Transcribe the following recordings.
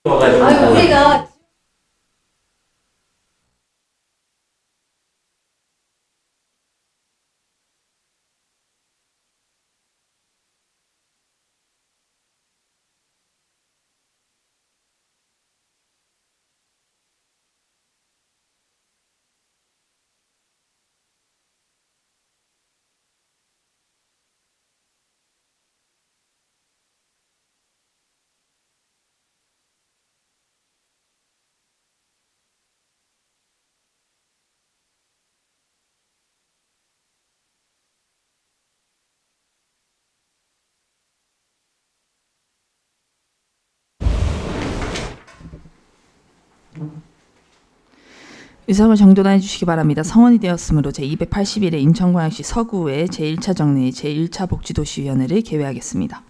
아유, 우리가 의석을 정돈해 주시기 바랍니다. 성원이 되었으므로 제281회 인천광역시 서구의 제1차 정례 제1차 복지도시위원회를 개회하겠습니다.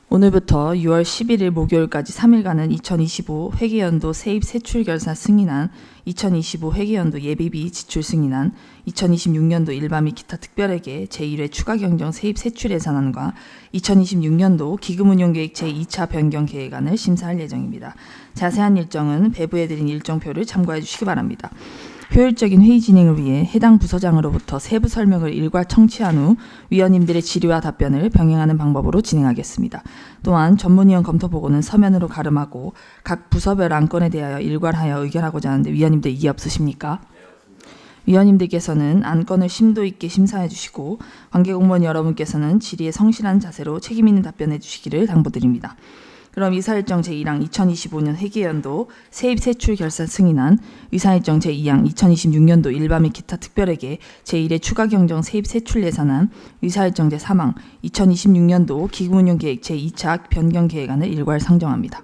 오늘부터 6월 11일 목요일까지 3일간은 2025 회계연도 세입 세출 결산 승인안, 2025 회계연도 예비비 지출 승인안, 2026년도 일반 및 기타 특별회계 제1회 추가 경정 세입 세출 예산안과 2026년도 기금운용계획 제2차 변경 계획안을 심사할 예정입니다. 자세한 일정은 배부해드린 일정표를 참고해 주시기 바랍니다. 효율적인 회의 진행을 위해 해당 부서장으로부터 세부 설명을 일괄 청취한 후 위원님들의 질의와 답변을 병행하는 방법으로 진행하겠습니다. 또한 전문위원 검토 보고는 서면으로 가름하고 각 부서별 안건에 대하여 일괄하여 의결하고자 하는데 위원님들 이의 없으십니까? 위원님들께서는 안건을 심도 있게 심사해 주시고 관계공무원 여러분께서는 질의에 성실한 자세로 책임 있는 답변해 주시기를 당부드립니다. 그럼 이사일정 제1항 2025년 회계연도 세입 세출 결산 승인안, 의사일정 제2항 2026년도 일반 및 기타 특별회계 제1회 추가 경정 세입 세출 예산안, 의사일정 제3항 2026년도 기금운용계획 제2차 변경 계획안을 일괄 상정합니다.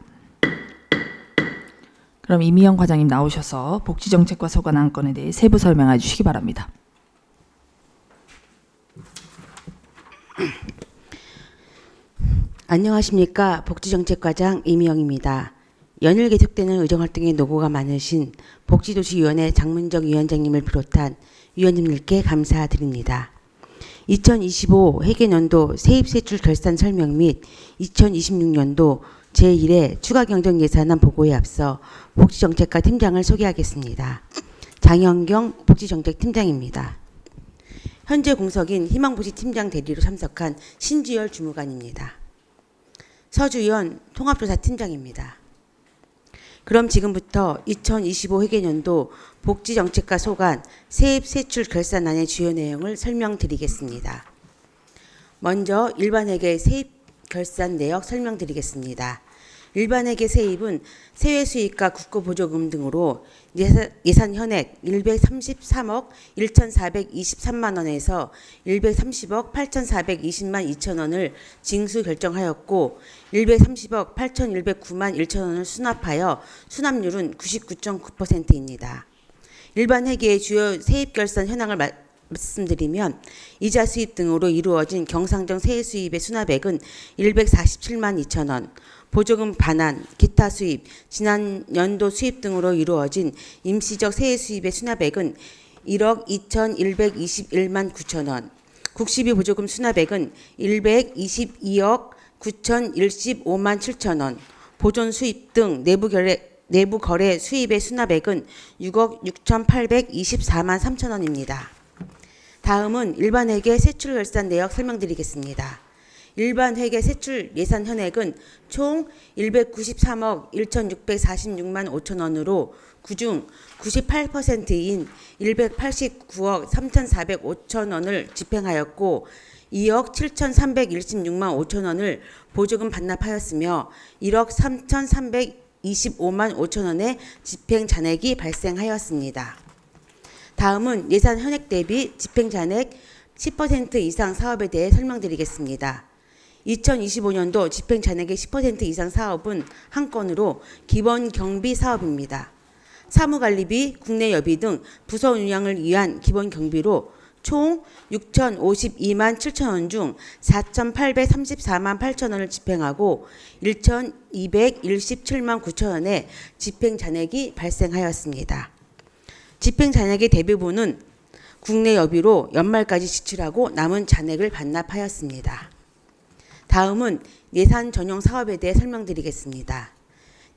그럼 이미영 과장님 나오셔서 복지정책과 소관 안건에 대해 세부 설명해 주시기 바랍니다. 안녕하십니까. 복지정책과장 이미영입니다. 연일 계속되는 의정활동에 노고가 많으신 복지도시위원회 장문정 위원장님을 비롯한 위원님들께 감사드립니다. 2025 회계연도 세입세출 결산 설명 및 2026년도 제1회 추가 경정 예산안 보고에 앞서 복지정책과 팀장을 소개하겠습니다. 장영경 복지정책팀장입니다. 현재 공석인 희망복지팀장 대리로 참석한 신주열 주무관입니다. 서주연 통합조사팀장입니다. 그럼 지금부터 2025 회계연도 복지정책과 소관 세입세출 결산안의 주요 내용을 설명드리겠습니다. 먼저 일반회계 세입 결산 내역 설명드리겠습니다. 일반회계 세입은 세외수익과 국고보조금 등으로 예산 현액 133억 1,423만 원에서 130억 8,420만 2천 원을 징수 결정하였고 130억 8,109만 1천 원을 수납하여 수납률은 99.9%입니다. 일반회계의 주요 세입결산 현황을 말씀드리면 이자 수입 등으로 이루어진 경상정 세수입의 수납액은 147만 2천 원, 보조금 반환, 기타 수입, 지난 연도 수입 등으로 이루어진 임시적 세액 수입의 수납액은 1억 2,121만 9천 원, 국시비 보조금 수납액은 122억 9,015만 7천 원, 보존 수입 등 내부 거래 수입의 수납액은 6억 6,824만 3천 원입니다. 다음은 일반회계 세출 결산 내역 설명드리겠습니다. 일반회계 세출 예산 현액은 총 193억 1,646만 5천 원으로 그중 98%인 189억 3,405천 원을 집행하였고 2억 7,316만 5천 원을 보조금 반납하였으며 1억 3,325만 5천 원의 집행 잔액이 발생하였습니다. 다음은 예산 현액 대비 집행 잔액 10% 이상 사업에 대해 설명드리겠습니다. 2025년도 집행 잔액의 10% 이상 사업은 한 건으로 기본 경비 사업입니다. 사무관리비, 국내 여비 등 부서 운영을 위한 기본 경비로 총 6,052만 7천 원 중 4,834만 8천 원을 집행하고 1,217만 9천 원의 집행 잔액이 발생하였습니다. 집행 잔액의 대부분은 국내 여비로 연말까지 지출하고 남은 잔액을 반납하였습니다. 다음은 예산 전용 사업에 대해 설명드리겠습니다.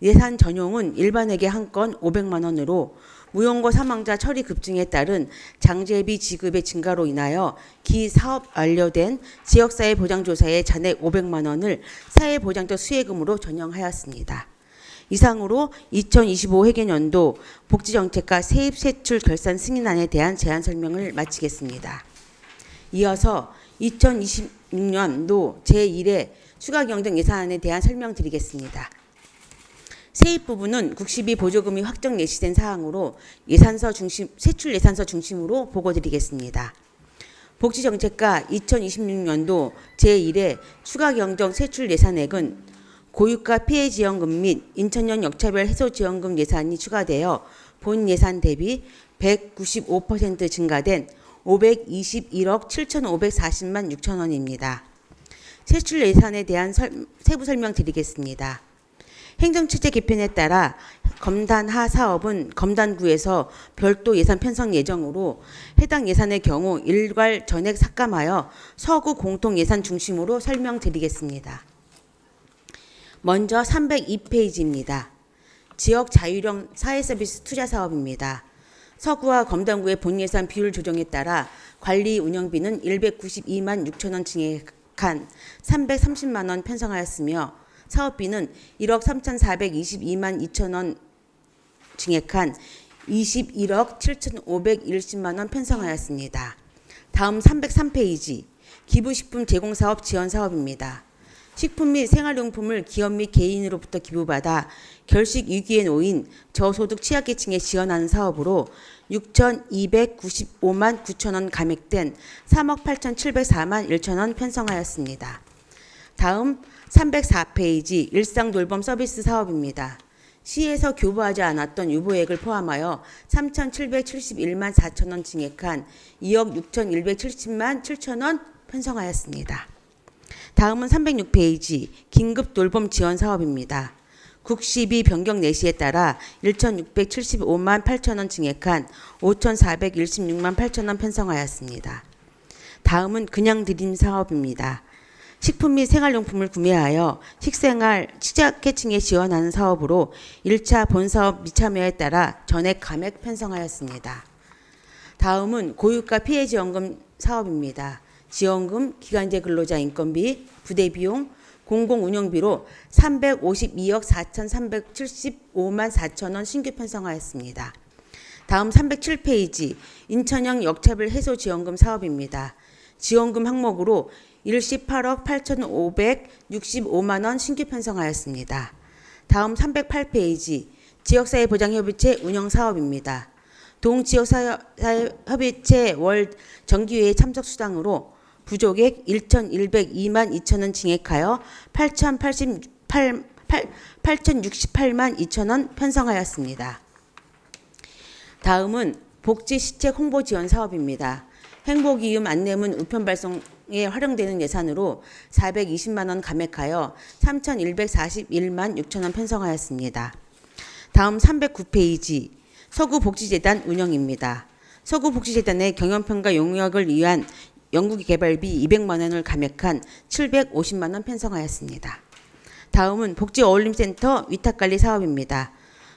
예산 전용은 일반회계 한 건 500만 원으로 무용고 사망자 처리 급증에 따른 장제비 지급의 증가로 인하여 기 사업 완료된 지역사회보장조사의 잔액 500만 원을 사회보장적 수혜금으로 전용하였습니다. 이상으로 2025 회계연도 복지정책과 세입세출 결산 승인안에 대한 제안 설명을 마치겠습니다. 이어서 2026년도 제1회 추가경정 예산안에 대한 설명드리겠습니다. 세입 부분은 국시비 보조금이 확정 예시된 사항으로 세출 예산서 중심으로 보고드리겠습니다. 복지정책과 2026년도 제1회 추가경정 세출 예산액은 고유가 피해지원금 및 인천형 역차별 해소지원금 예산이 추가되어 본 예산 대비 195% 증가된 521억 7,540만 6천 원입니다. 세출 예산에 대한 세부 설명 드리겠습니다. 행정체제 개편에 따라 검단하 사업은 검단구에서 별도 예산 편성 예정으로 해당 예산의 경우 일괄 전액 삭감하여 서구 공통예산 중심으로 설명드리겠습니다. 먼저 302페이지입니다. 지역 자율형 사회서비스 투자 사업입니다. 서구와 검단구의 본예산 비율 조정에 따라 관리 운영비는 192만 6천 원 증액한 330만 원 편성하였으며 사업비는 1억 3,422만 2천 원 증액한 21억 7,510만 원 편성하였습니다. 다음 303페이지 기부식품 제공사업 지원사업입니다. 식품 및 생활용품을 기업 및 개인으로부터 기부받아 결식 위기에 놓인 저소득 취약계층에 지원하는 사업으로 6,295만 9천 원 감액된 3억 8,704만 1천 원 편성하였습니다. 다음 304페이지 일상돌봄 서비스 사업입니다. 시에서 교부하지 않았던 유보액을 포함하여 3,771만 4천 원 증액한 2억 6,170만 7천 원 편성하였습니다. 다음은 306페이지 긴급돌봄 지원 사업입니다. 국시비 변경 내시에 따라 1,675만 8천 원 증액한 5,416만 8천 원 편성하였습니다. 다음은 그냥 드림 사업입니다. 식품 및 생활용품을 구매하여 식생활 취약계층에 지원하는 사업으로 1차 본사업 미참여에 따라 전액 감액 편성하였습니다. 다음은 고유가 피해지원금 사업입니다. 지원금, 기간제 근로자 인건비, 부대비용, 공공운영비로 352억 4,375만 4천 원 신규 편성하였습니다. 다음 307페이지 인천형 역차별 해소 지원금 사업입니다. 지원금 항목으로 일시 8억 8,565만 원 신규 편성하였습니다. 다음 308페이지 지역사회보장협의체 운영사업입니다. 동지역사회협의체 월 정기회의 참석 수당으로 부족액 1,102만 2천 원 증액하여 8,068만 2천 원 편성하였습니다. 다음은 복지시책 홍보 지원 사업입니다. 행복이음 안내문 우편 발송에 활용되는 예산으로 420만 원 감액하여 3,141만 6천 원 편성하였습니다. 다음 309페이지 서구복지재단 운영입니다. 서구복지재단의 경영평가 용역을 위한 연구개발비 200만 원을 감액한 750만 원 편성하였습니다. 다음은 복지어울림센터 위탁관리 사업입니다.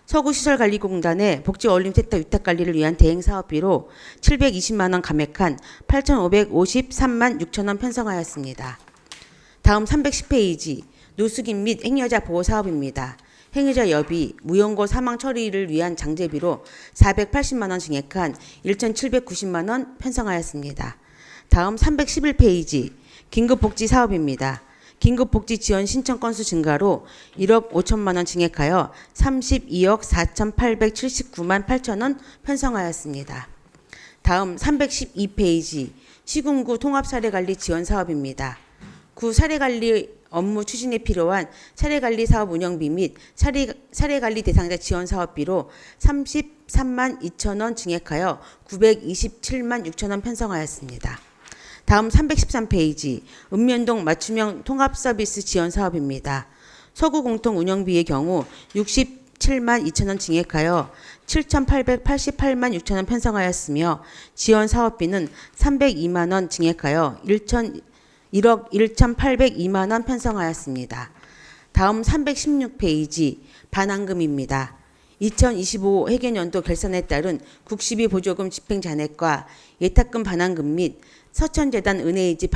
서구시설관리공단의 복지어울림센터 위탁관리를 위한 대행사업비로 720만 원 감액한 8,553만 6천 원 편성하였습니다. 다음 310페이지 노숙인 및 행여자 보호 사업입니다. 행여자 여비, 무연고 사망 처리를 위한 장제비로 480만 원 증액한 1,790만 원 편성하였습니다. 다음 311페이지 긴급복지 사업입니다. 긴급복지 지원 신청 건수 증가로 1억 5천만 원 증액하여 32억 4,879만 8천 원 편성하였습니다. 다음 312페이지 시군구 통합사례관리 지원 사업입니다. 구 사례관리 업무 추진에 필요한 사례관리 사업 운영비 및 사례관리 대상자 지원 사업비로 33만 2천 원 증액하여 927만 6천 원 편성하였습니다. 다음 313페이지 읍면동 맞춤형 통합서비스 지원 사업입니다. 서구 공통 운영비의 경우 67만 2천 원 증액하여 7,888만 6천 원 편성하였으며 지원 사업비는 302만 원 증액하여 1억 1,802만 원 편성하였습니다. 다음 316페이지 반환금입니다. 2025 회계연도 결산에 따른 국시비 보조금 집행잔액과 예탁금 반환금 및 서천재단 은혜이지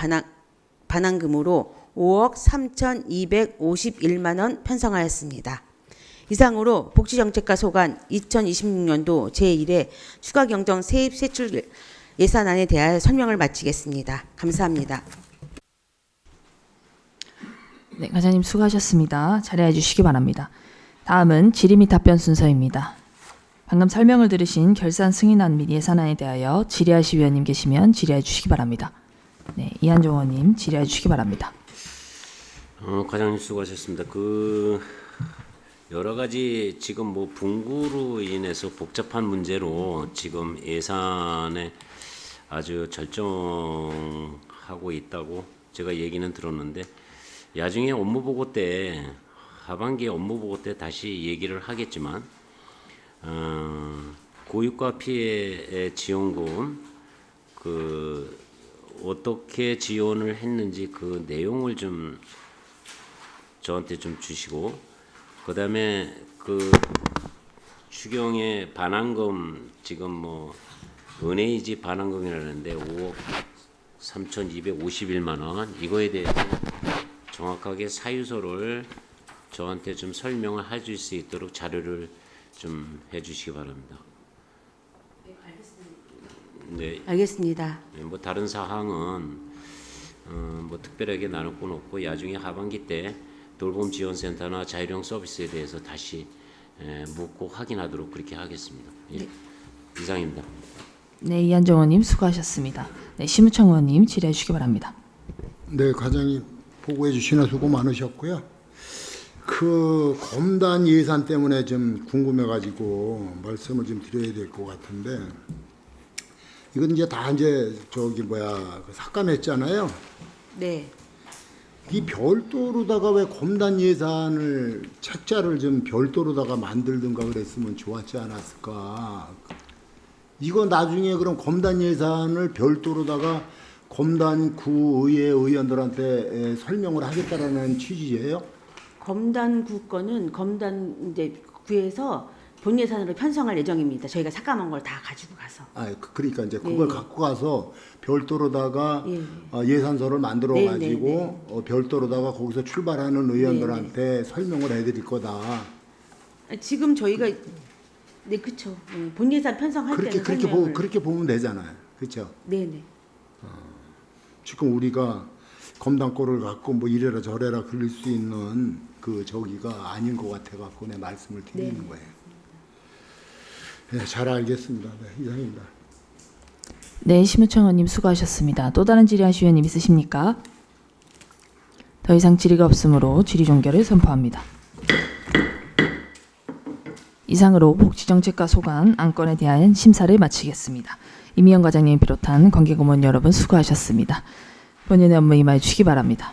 반환금으로 5억 3,251만 원 편성하였습니다. 이상으로 복지정책과 소관 2026년도 제1회 추가경정 세입 세출 예산안에 대하여 설명을 마치겠습니다. 감사합니다. 네, 과장님 수고하셨습니다. 자리해 주시기 바랍니다. 다음은 질의 및 답변 순서입니다. 방금 설명을 들으신 결산 승인안 및 예산안에 대하여 질의하실 위원님 계시면 질의해 주시기 바랍니다. 네, 이한종 의원님 질의해 주시기 바랍니다. 과장님 수고하셨습니다. 여러 가지 지금 뭐 분구로 인해서 복잡한 문제로 지금 예산에 아주 절정하고 있다고 제가 얘기는 들었는데, 나중에 업무보고 때, 하반기 업무보고 때 다시 얘기를 하겠지만, 고육과 피해 지원금 어떻게 지원을 했는지 그 내용을 좀 저한테 좀 주시고, 그다음에 추경의 반환금 지금 뭐 은혜이지 반환금이라는데 5억 3,251만 원, 이거에 대해서 정확하게 사유서를 저한테 좀 설명을 해줄 수 있도록 자료를 좀 해주시기 바랍니다. 네, 알겠습니다. 네, 뭐 다른 사항은 뭐 특별하게 나눌 건 없고, 나중에 하반기 때 돌봄 지원센터나 자율형 서비스에 대해서 다시 묻고 확인하도록 그렇게 하겠습니다. 예. 네. 이상입니다. 네, 이한종 의원님 수고하셨습니다. 네, 심우청 의원님 질의해 주시기 바랍니다. 네, 과장님 보고해 주시나 수고 많으셨고요. 검단 예산 때문에 좀 궁금해가지고 말씀을 좀 드려야 될 것 같은데, 이건 이제 다 이제 삭감했잖아요. 네. 이 별도로다가 왜 검단 예산을 책자를 좀 별도로다가 만들든가 그랬으면 좋았지 않았을까. 이거 나중에 그럼 검단 예산을 별도로다가 검단 구의회 의원들한테 설명을 하겠다라는 취지예요? 검단구 건은 검단 이제 구에서 본 예산으로 편성할 예정입니다. 저희가 삭감한 걸 다 가지고 가서. 그러니까 이제 그걸 갖고 가서 별도로다가 예. 예산서를 만들어 네, 가지고 네, 별도로다가 거기서 출발하는 의원들한테 설명을 해드릴 거다. 지금 저희가 네, 그렇죠. 본 예산 편성할 때는 설명을. 그렇게 보면 되잖아요. 그렇죠? 네네. 지금 우리가 검단권을 갖고 뭐 이래라 저래라 그럴 수 있는 저기가 아닌 것 같아 갖고 내 말씀을 드리는 네. 거예요. 네, 잘 알겠습니다. 네, 이상입니다. 네, 심우청 의원님 수고하셨습니다. 또 다른 질의하실 위원님 있으십니까? 더 이상 질의가 없으므로 질의 종결을 선포합니다. 이상으로 복지정책과 소관 안건에 대한 심사를 마치겠습니다. 이미영 과장님 비롯한 관계공무원 여러분 수고하셨습니다. 본연의 업무 임하여 주시기 바랍니다.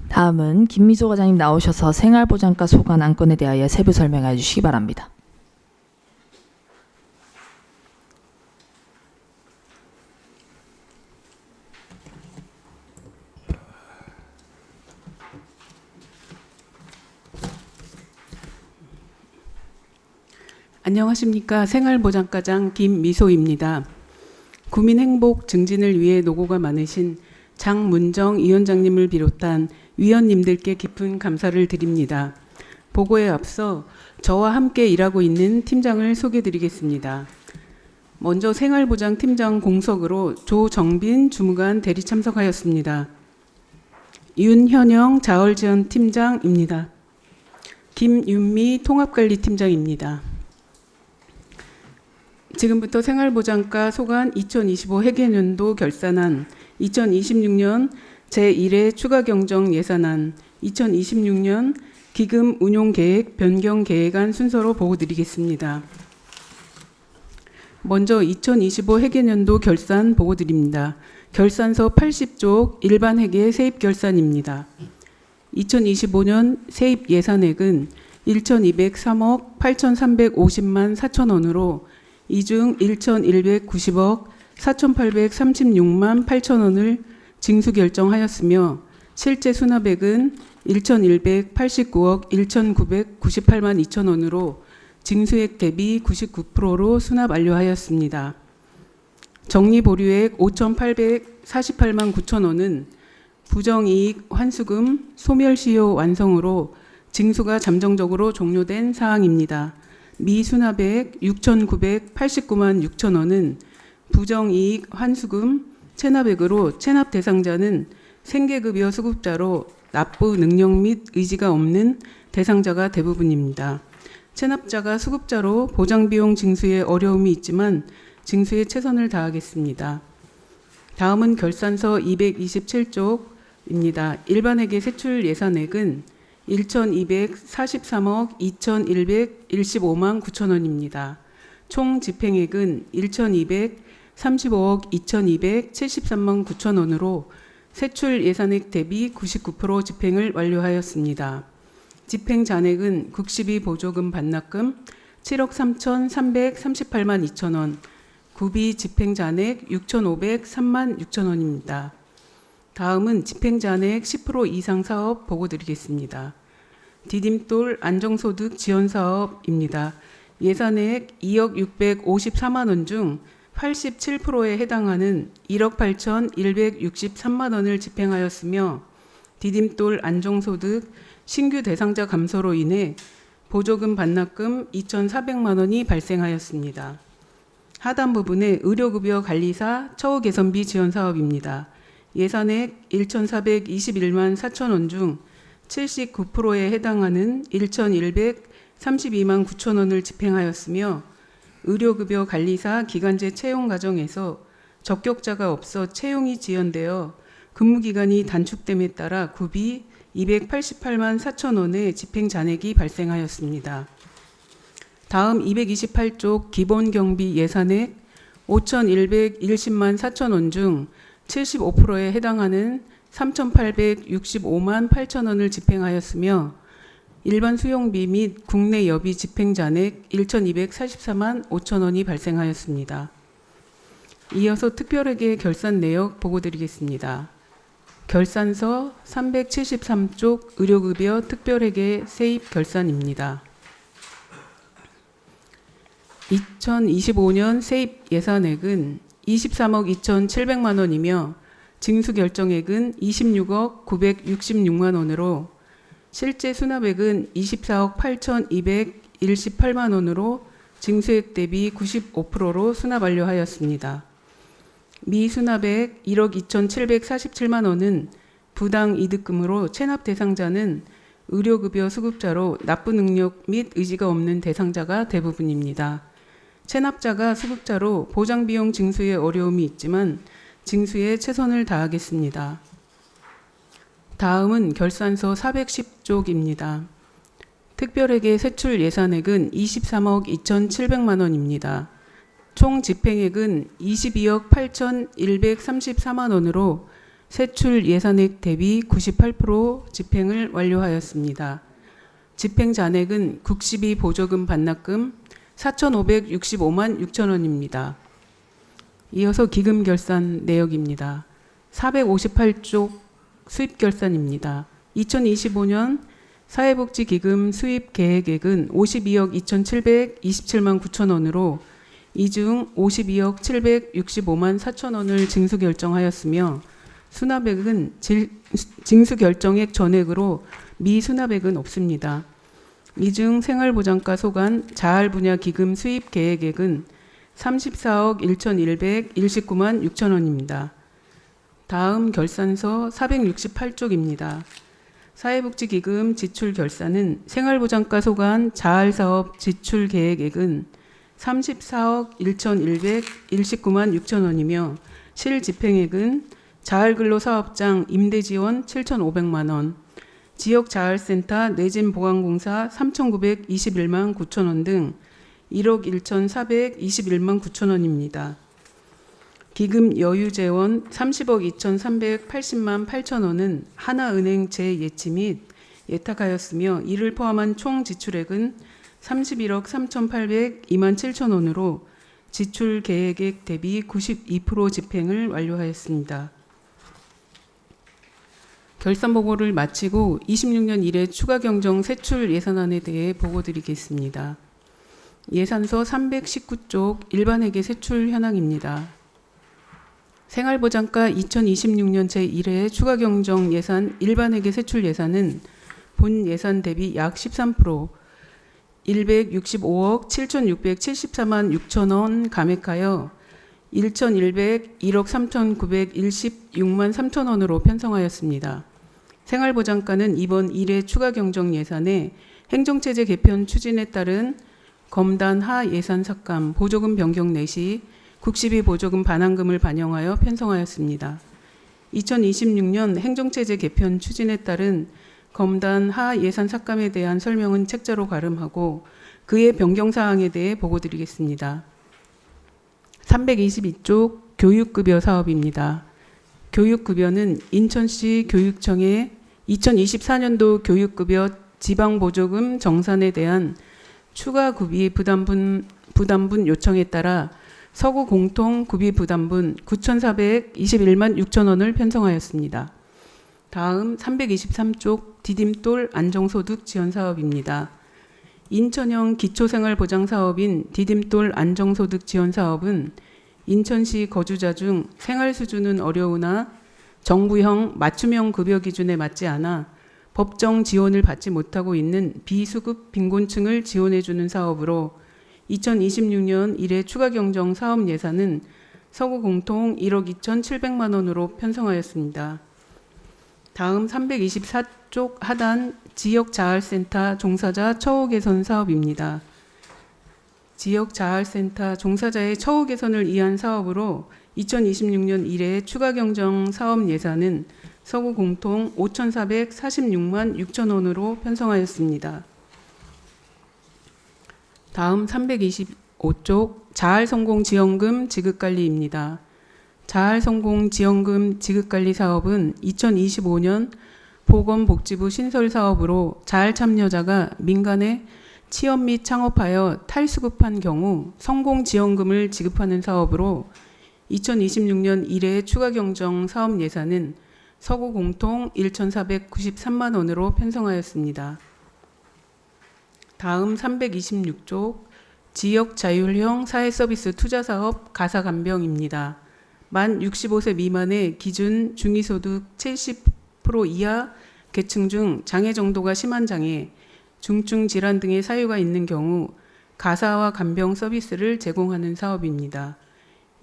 다음은 김미소 과장님 나오셔서 생활보장과 소관 안건에 대하여 세부 설명해 주시기 바랍니다. 안녕하십니까. 생활보장과장 김미소입니다. 국민 행복 증진을 위해 노고가 많으신 장문정 위원장님을 비롯한 위원님들께 깊은 감사를 드립니다. 보고에 앞서 저와 함께 일하고 있는 팀장을 소개드리겠습니다. 먼저 생활보장팀장 공석으로 조정빈 주무관 대리 참석하였습니다. 윤현영 자활지원팀장입니다. 김윤미 통합관리팀장입니다. 지금부터 생활보장과 소관 2025 회계연도 결산안, 2026년 제1회 추가경정 예산안, 2026년 기금 운용계획 변경 계획안 순서로 보고드리겠습니다. 먼저 2025 회계연도 결산 보고드립니다. 결산서 80쪽 일반 회계 세입 결산입니다. 2025년 세입 예산액은 1,203억 8,350만 4천원으로 이 중 1,190억 4,836만 8천원을 징수 결정하였으며 실제 수납액은 1,189억 1,998만 2천원으로 징수액 대비 99%로 수납 완료하였습니다. 정리보류액 5,848만 9천원은 부정이익 환수금 소멸시효 완성으로 징수가 잠정적으로 종료된 사항입니다. 미수납액 6,989만 6천원은 부정이익 환수금 체납액으로 체납 대상자는 생계급여 수급자로 납부 능력 및 의지가 없는 대상자가 대부분입니다. 체납자가 수급자로 보장비용 징수에 어려움이 있지만 징수에 최선을 다하겠습니다. 다음은 결산서 227쪽입니다. 일반회계 세출 예산액은 1,243억 2,115만 9천원입니다. 총 집행액은 1,235억 2,273만 9천원으로 세출 예산액 대비 99% 집행을 완료하였습니다. 집행 잔액은 국시비 보조금 반납금 7억 3,338만 2천원, 구비 집행 잔액 6,503만 6천원입니다. 다음은 집행 잔액 10% 이상 사업 보고드리겠습니다. 디딤돌 안정소득 지원 사업입니다. 예산액 2억 654만 원 중 87%에 해당하는 1억 8,163만 원을 집행하였으며 디딤돌 안정소득 신규 대상자 감소로 인해 보조금 반납금 2,400만 원이 발생하였습니다. 하단 부분에 의료급여 관리사 처우 개선비 지원 사업입니다. 예산액 1,421만 4천원 중 79%에 해당하는 1,132만 9천원을 집행하였으며 의료급여 관리사 기간제 채용 과정에서 적격자가 없어 채용이 지연되어 근무기간이 단축됨에 따라 구비 288만 4천원의 집행 잔액이 발생하였습니다. 다음 228쪽 기본경비 예산액 5,110만 4천원 중 75%에 해당하는 3,865만 8천원을 집행하였으며 일반 수용비 및 국내 여비 집행 잔액 1,244만 5천원이 발생하였습니다. 이어서 특별회계 결산 내역 보고드리겠습니다. 결산서 373쪽 의료급여 특별회계 세입 결산입니다. 2025년 세입 예산액은 23억 2,700만 원이며 징수 결정액은 26억 966만 원으로 실제 수납액은 24억 8,218만 원으로 징수액 대비 95%로 수납 완료하였습니다. 미수납액 1억 2,747만 원은 부당 이득금으로 체납 대상자는 의료급여 수급자로 납부 능력 및 의지가 없는 대상자가 대부분입니다. 체납자가 수급자로 보장비용 징수에 어려움이 있지만 징수에 최선을 다하겠습니다. 다음은 결산서 410쪽입니다. 특별회계 세출 예산액은 23억 2,700만 원입니다. 총 집행액은 22억 8,134만 원으로 세출 예산액 대비 98% 집행을 완료하였습니다. 집행 잔액은 국시비 보조금 반납금 4,565만 6천원입니다. 이어서 기금 결산 내역입니다. 458쪽 수입 결산입니다. 2025년 사회복지기금 수입 계획액은 52억 2,727만 9천원으로 이 중 52억 765만 4천원을 징수 결정하였으며 수납액은 징수 결정액 전액으로 미수납액은 없습니다. 이 중 생활보장과 소관 자활 분야 기금 수입 계획액은 34억 1,119만 6천 원입니다. 다음 결산서 468쪽입니다. 사회복지기금 지출 결산은 생활보장과 소관 자활사업 지출 계획액은 34억 1,119만 6천 원이며 실집행액은 자활근로사업장 임대지원 7,500만 원, 지역자활센터 내진보강공사 3,921만 9천 원 등 1억 1,421만 9천 원입니다. 기금 여유재원 30억 2,380만 8천 원은 하나은행 재예치 및 예탁하였으며 이를 포함한 총 지출액은 31억 3,802만 7천 원으로 지출 계획액 대비 92% 집행을 완료하였습니다. 결산 보고를 마치고 26년 1회 추가 경정 세출 예산안에 대해 보고드리겠습니다. 예산서 319쪽 일반회계 세출 현황입니다. 생활보장과 2026년 제1회 추가 경정 예산 일반회계 세출 예산은 본 예산 대비 약 13% 165억 7,674만 6천 원 감액하여 1,101억 3,916만 3천 원으로 편성하였습니다. 생활보장과는 이번 1회 추가 경정 예산에 행정체제 개편 추진에 따른 검단 하 예산 삭감, 보조금 변경 내시, 국시비 보조금 반환금을 반영하여 편성하였습니다. 2026년 행정체제 개편 추진에 따른 검단 하 예산 삭감에 대한 설명은 책자로 가름하고 그의 변경사항에 대해 보고드리겠습니다. 322쪽 교육급여 사업입니다. 교육급여는 인천시 교육청의 2024년도 교육급여 지방보조금 정산에 대한 추가 구비 부담분 요청에 따라 서구 공통 구비 부담분 9,421만 6천 원을 편성하였습니다. 다음 323쪽 디딤돌 안정소득 지원 사업입니다. 인천형 기초생활보장 사업인 디딤돌 안정소득 지원 사업은 인천시 거주자 중 생활 수준은 어려우나 정부형 맞춤형 급여 기준에 맞지 않아 법정 지원을 받지 못하고 있는 비수급 빈곤층을 지원해주는 사업으로 2026년 1회 추가 경정 사업 예산은 서구 공통 1억 2,700만 원으로 편성하였습니다. 다음 324쪽 하단 지역자활센터 종사자 처우 개선 사업입니다. 지역자활센터 종사자의 처우 개선을 위한 사업으로 2026년 1회 추가 경정 사업 예산은 서구 공통 5,446만 6천 원으로 편성하였습니다. 다음 325쪽 자활성공지원금 지급관리입니다. 자활성공지원금 지급관리 사업은 2025년 보건복지부 신설사업으로 자활참여자가 민간에 취업 및 창업하여 탈수급한 경우 성공지원금을 지급하는 사업으로 2026년 1회 추가 경정 사업 예산은 서구 공통 1,493만 원으로 편성하였습니다. 다음 326쪽 지역 자율형 사회서비스 투자사업 가사간병입니다. 만 65세 미만의 기준 중위소득 70% 이하 계층 중 장애 정도가 심한 장애, 중증 질환 등의 사유가 있는 경우 가사와 간병 서비스를 제공하는 사업입니다.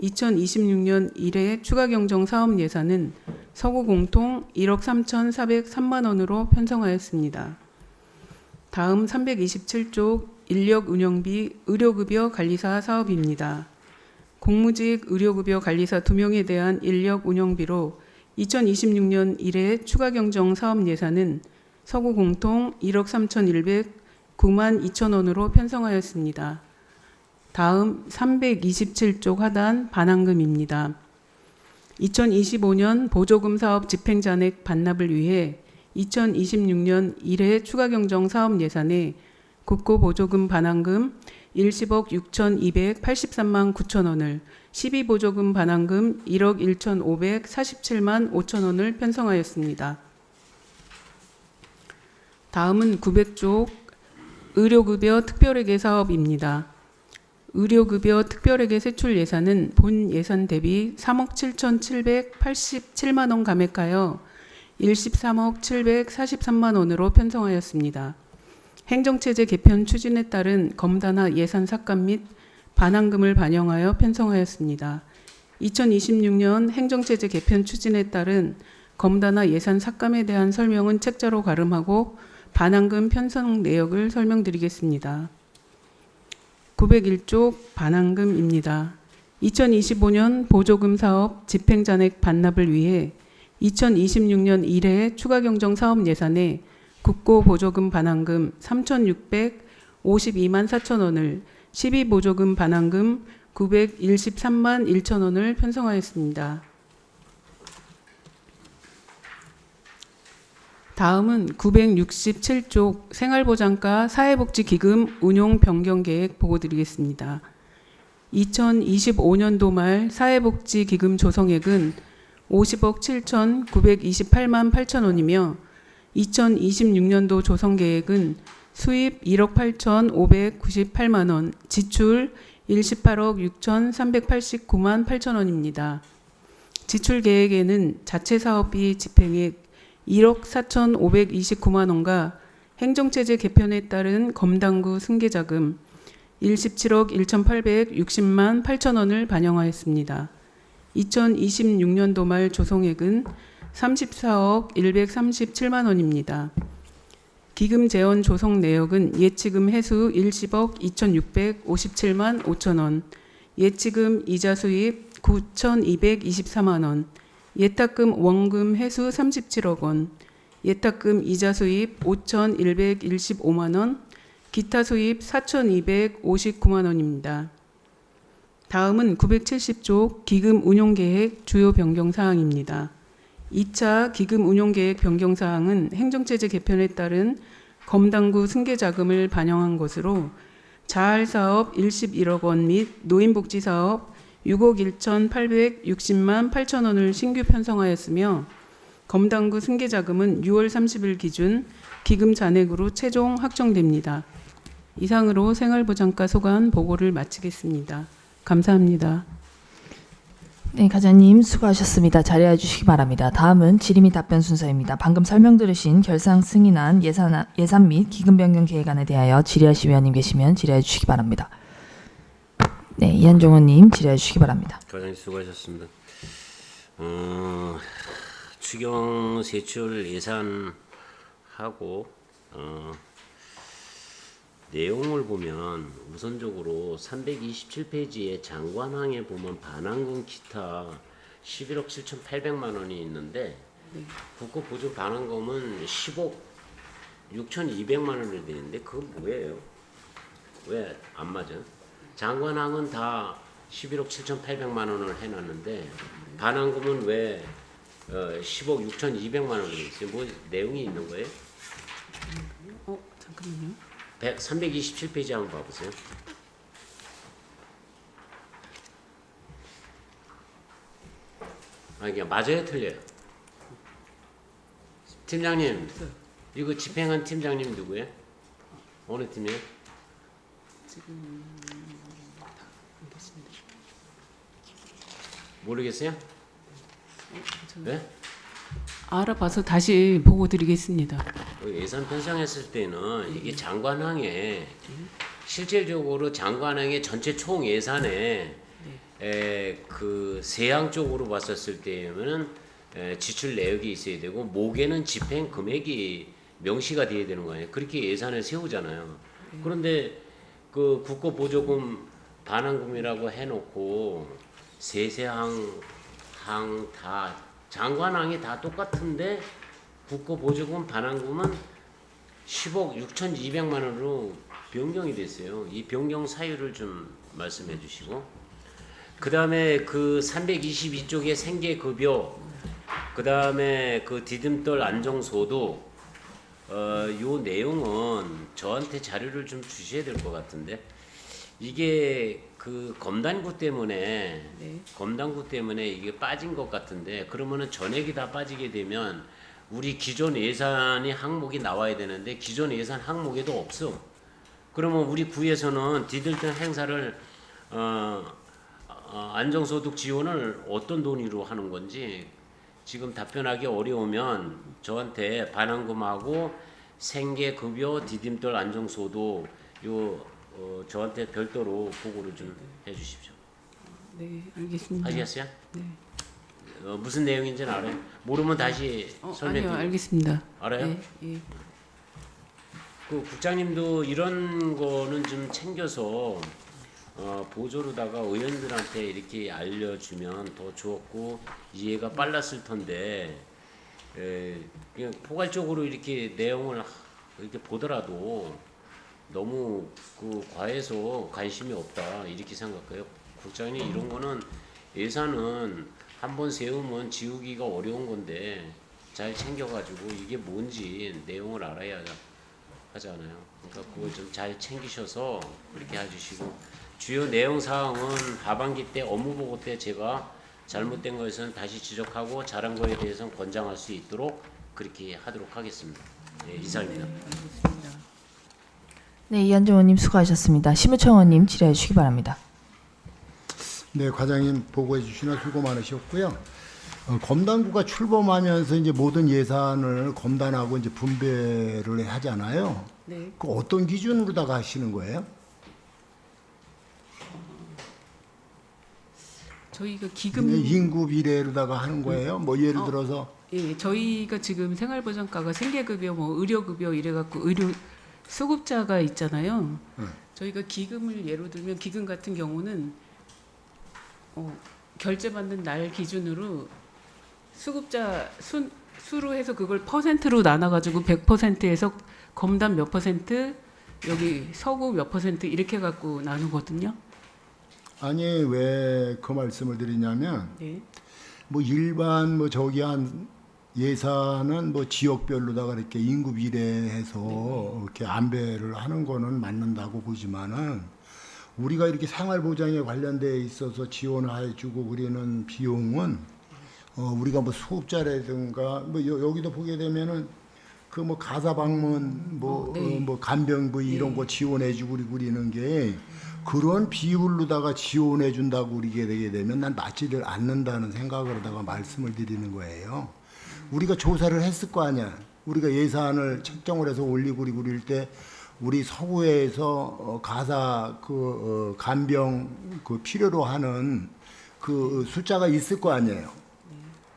2026년 1회 추가 경정 사업 예산은 서구 공통 1억 3,403만 원으로 편성하였습니다. 다음 327쪽 인력 운영비 의료급여 관리사 사업입니다. 공무직 의료급여 관리사 2명에 대한 인력 운영비로 2026년 1회 추가 경정 사업 예산은 서구 공통 1억 3,109만 2천 원으로 편성하였습니다. 다음 327쪽 하단 반환금입니다. 2025년 보조금 사업 집행잔액 반납을 위해 2026년 1회 추가 경정 사업 예산에 국고 보조금 반환금 10억 6,283만 9천 원을 12보조금 반환금 1억 1,547만 5천 원을 편성하였습니다. 다음은 900쪽 의료급여 특별회계 사업입니다. 의료급여 특별회계 세출 예산은 본 예산 대비 3억 7,787만 원 감액하여 13억 743만 원으로 편성하였습니다. 행정체제 개편 추진에 따른 검단화 예산 삭감 및 반환금을 반영하여 편성하였습니다. 2026년 행정체제 개편 추진에 따른 검단화 예산 삭감에 대한 설명은 책자로 가름하고 반환금 편성 내역을 설명드리겠습니다. 901쪽 반환금입니다. 2025년 보조금 사업 집행잔액 반납을 위해 2026년 1회 추가경정 사업 예산에 국고 보조금 반환금 3,652만 4천 원을 12보조금 반환금 913만 1천 원을 편성하였습니다. 다음은 967쪽 생활보장과 사회복지기금 운용 변경 계획 보고드리겠습니다. 2025년도 말 사회복지기금 조성액은 50억 7,928만 8천 원이며 2026년도 조성계획은 수입 1억 8,598만 원, 지출 18억 6,389만 8천 원입니다. 지출 계획에는 자체 사업비 집행액 1억 4,529만 원과 행정체제 개편에 따른 검당구 승계자금 17억 1,860만 8천 원을 반영하였습니다. 2026년도 말 조성액은 34억 137만 원입니다. 기금 재원 조성 내역은 예치금 해수 10억 2,657만 5천 원, 예치금 이자 수입 9,224만 원, 예탁금 원금 해수 37억 원, 예탁금 이자 수입 5,115만 원, 기타 수입 4,259만 원입니다. 다음은 970쪽 기금 운용 계획 주요 변경 사항입니다. 2차 기금 운용 계획 변경 사항은 행정체제 개편에 따른 검당구 승계 자금을 반영한 것으로 자활 사업 11억 원 및 노인복지 사업 6억 1,860만 8천 원을 신규 편성하였으며 검당구 승계 자금은 6월 30일 기준 기금 잔액으로 최종 확정됩니다. 이상으로 생활보장과 소관 보고를 마치겠습니다. 감사합니다. 네, 과장님 수고하셨습니다. 자리해 주시기 바랍니다. 다음은 질의및 답변 순서입니다. 방금 설명 들으신 결상 승인안 예산 및 기금 변경 계획안에 대하여 질의하실 위원님 계시면 질의해 주시기 바랍니다. 네, 이한종 의원님 질의해 주시기 바랍니다. 과장님 수고하셨습니다. 추경 세출 예산하고 내용을 보면 우선적으로 327페이지에 장관항에 보면 반환금 기타 11억 7,800만 원이 있는데 국고 보조 반환금은 10억 6,200만 원이 되는데 그건 뭐예요? 왜 안 맞아? 장관항은 다 11억 7,800만 원을 해놨는데 반환금은 왜 10억 6,200만 원이 있어요? 뭐 내용이 있는 거예요? 잠깐만요. 327페이지 한번 봐보세요. 이게 맞아요, 틀려요? 팀장님, 이거 집행한 팀장님 누구예요? 어느 팀이에요? 지금 안 계십니다. 모르겠어요? 네? 알아봐서 다시 보고 드리겠습니다. 예산 편성했을 때는 이게 장관항에 실질적으로 장관항의 전체 총 예산에 그 세항 쪽으로 봤었을 때면은 지출 내역이 있어야 되고 목에는 집행 금액이 명시가 돼야 되는 거 아니에요. 그렇게 예산을 세우잖아요. 그런데 그 국고 보조금 반환금이라고 해놓고 세세항 다 장관항이 다 똑같은데 국고 보조금 반환금은 10억 6,200만 원으로 변경이 됐어요. 이 변경 사유를 좀 말씀해 주시고 그 다음에 그 322쪽의 생계급여 그 다음에 그 디딤돌 안정소득 요 내용은 저한테 자료를 좀 주셔야 될 것 같은데 이게 그 검단구 때문에 이게 빠진 것 같은데 그러면은 전액이 다 빠지게 되면 우리 기존 예산이 항목이 나와야 되는데 기존 예산 항목에도 없어. 그러면 우리 구에서는 디딤돌 행사를 안정소득 지원을 어떤 돈으로 하는 건지 지금 답변하기 어려우면 저한테 반환금하고 생계급여 디딤돌 안정소득 요 저한테 별도로 보고를 좀 해주십시오. 네, 알겠습니다. 아시겠어요? 네. 무슨 내용인지는 알아요? 모르면 다시 설명해 아니요, 드릴게요. 알겠습니다. 알아요? 네, 예. 그 국장님도 이런 거는 좀 챙겨서 보조로다가 의원들한테 이렇게 알려주면 더 좋았고 이해가 빨랐을 텐데 그냥 포괄적으로 이렇게 내용을 이렇게 보더라도 너무 그 과해서 관심이 없다 이렇게 생각해요. 국장님 이런 거는 예산은 한번 세우면 지우기가 어려운 건데 잘 챙겨가지고 이게 뭔지 내용을 알아야 하잖아요. 그러니까 그걸 좀 잘 챙기셔서 그렇게 해주시고 주요 내용 사항은 하반기 때 업무 보고 때 제가 잘못된 것에서는 다시 지적하고 잘한 거에 대해서는 권장할 수 있도록 그렇게 하도록 하겠습니다. 네, 이상입니다. 알겠습니다. 네, 이한정 의원님 수고하셨습니다. 심우청 의원님 질의해 주시기 바랍니다. 네, 과장님 보고해 주시나 수고 많으셨고요. 검단구가 출범하면서 이제 모든 예산을 검단하고 이제 분배를 하잖아요. 네. 그 어떤 기준으로다가 하시는 거예요? 저희가 기금 인구 비례로다가 하는 거예요? 뭐 예를 들어서 예, 저희가 지금 생활보장가가 생계급여, 뭐 의료급여 이래갖고 의료 수급자가 있잖아요. 저희가 기금을 예로 들면 기금 같은 경우는 결제받는 날 기준으로 수급자 수로 해서 그걸 퍼센트로 나눠가지고 100%에서 검단 몇 퍼센트, 여기 서구 몇 퍼센트 이렇게 갖고 나누거든요. 아니 왜 그 말씀을 드리냐면 네. 뭐 일반 뭐 저기 한 예산은 뭐 지역별로다가 이렇게 인구 비례해서 이렇게 안배를 하는 거는 맞는다고 보지만은 우리가 이렇게 생활보장에 관련돼 있어서 지원해주고 그러는 비용은 우리가 뭐 수급자라든가 뭐 여기도 보게 되면은 그 뭐 가사 방문 뭐 네. 뭐 간병부 이런 거 지원해주고 그러는 게 그런 비율로다가 지원해준다고 그러게 되게 되면 난 맞지를 않는다는 생각으로다가 말씀을 드리는 거예요. 우리가 조사를 했을 거 아니야. 우리가 예산을 책정을 해서 올리고 그럴 때 우리 서구에서 가사 간병 그 필요로 하는 그 숫자가 있을 거 아니에요.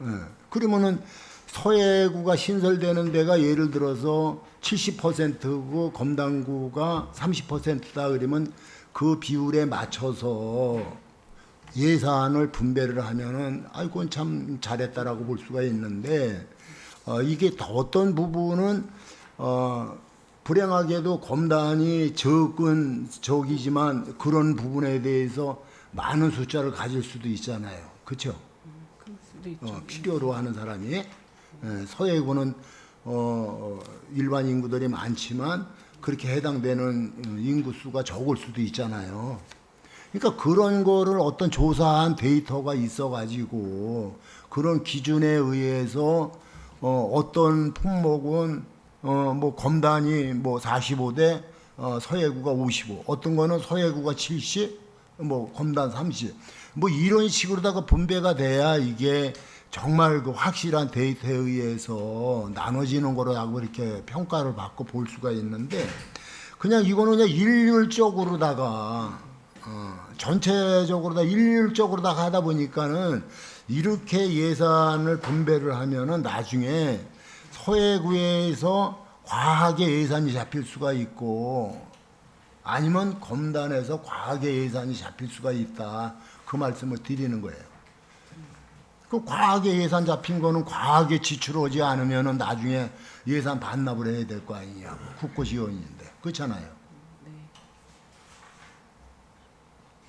예. 그러면은 서해구가 신설되는 데가 예를 들어서 70%고 검단구가 30%다 그러면 그 비율에 맞춰서 예산을 분배를 하면은 아이고 참 잘했다라고 볼 수가 있는데 이게 어떤 부분은 불행하게도 검단이 적은 적이지만 그런 부분에 대해서 많은 숫자를 가질 수도 있잖아요. 그렇죠? 그럴 수도 있죠. 필요로 하는 사람이 서해구는 일반 인구들이 많지만 그렇게 해당되는 인구 수가 적을 수도 있잖아요. 그러니까 그런 거를 어떤 조사한 데이터가 있어가지고 그런 기준에 의해서 어떤 품목은 뭐 검단이 뭐 45대 서해구가 55, 어떤 거는 서해구가 70, 뭐 검단 30, 뭐 이런 식으로다가 분배가 돼야 이게 정말 그 확실한 데이터에 의해서 나눠지는 거라고 이렇게 평가를 받고 볼 수가 있는데 그냥 이거는 그냥 일률적으로다가 전체적으로 다 일률적으로 다 하다 보니까는 이렇게 예산을 분배를 하면은 나중에 서해구에서 과하게 예산이 잡힐 수가 있고 아니면 검단에서 과하게 예산이 잡힐 수가 있다. 그 말씀을 드리는 거예요. 그 과하게 예산 잡힌 거는 과하게 지출하지 않으면은 나중에 예산 반납을 해야 될 거 아니냐. 국고지원인데. 그렇잖아요.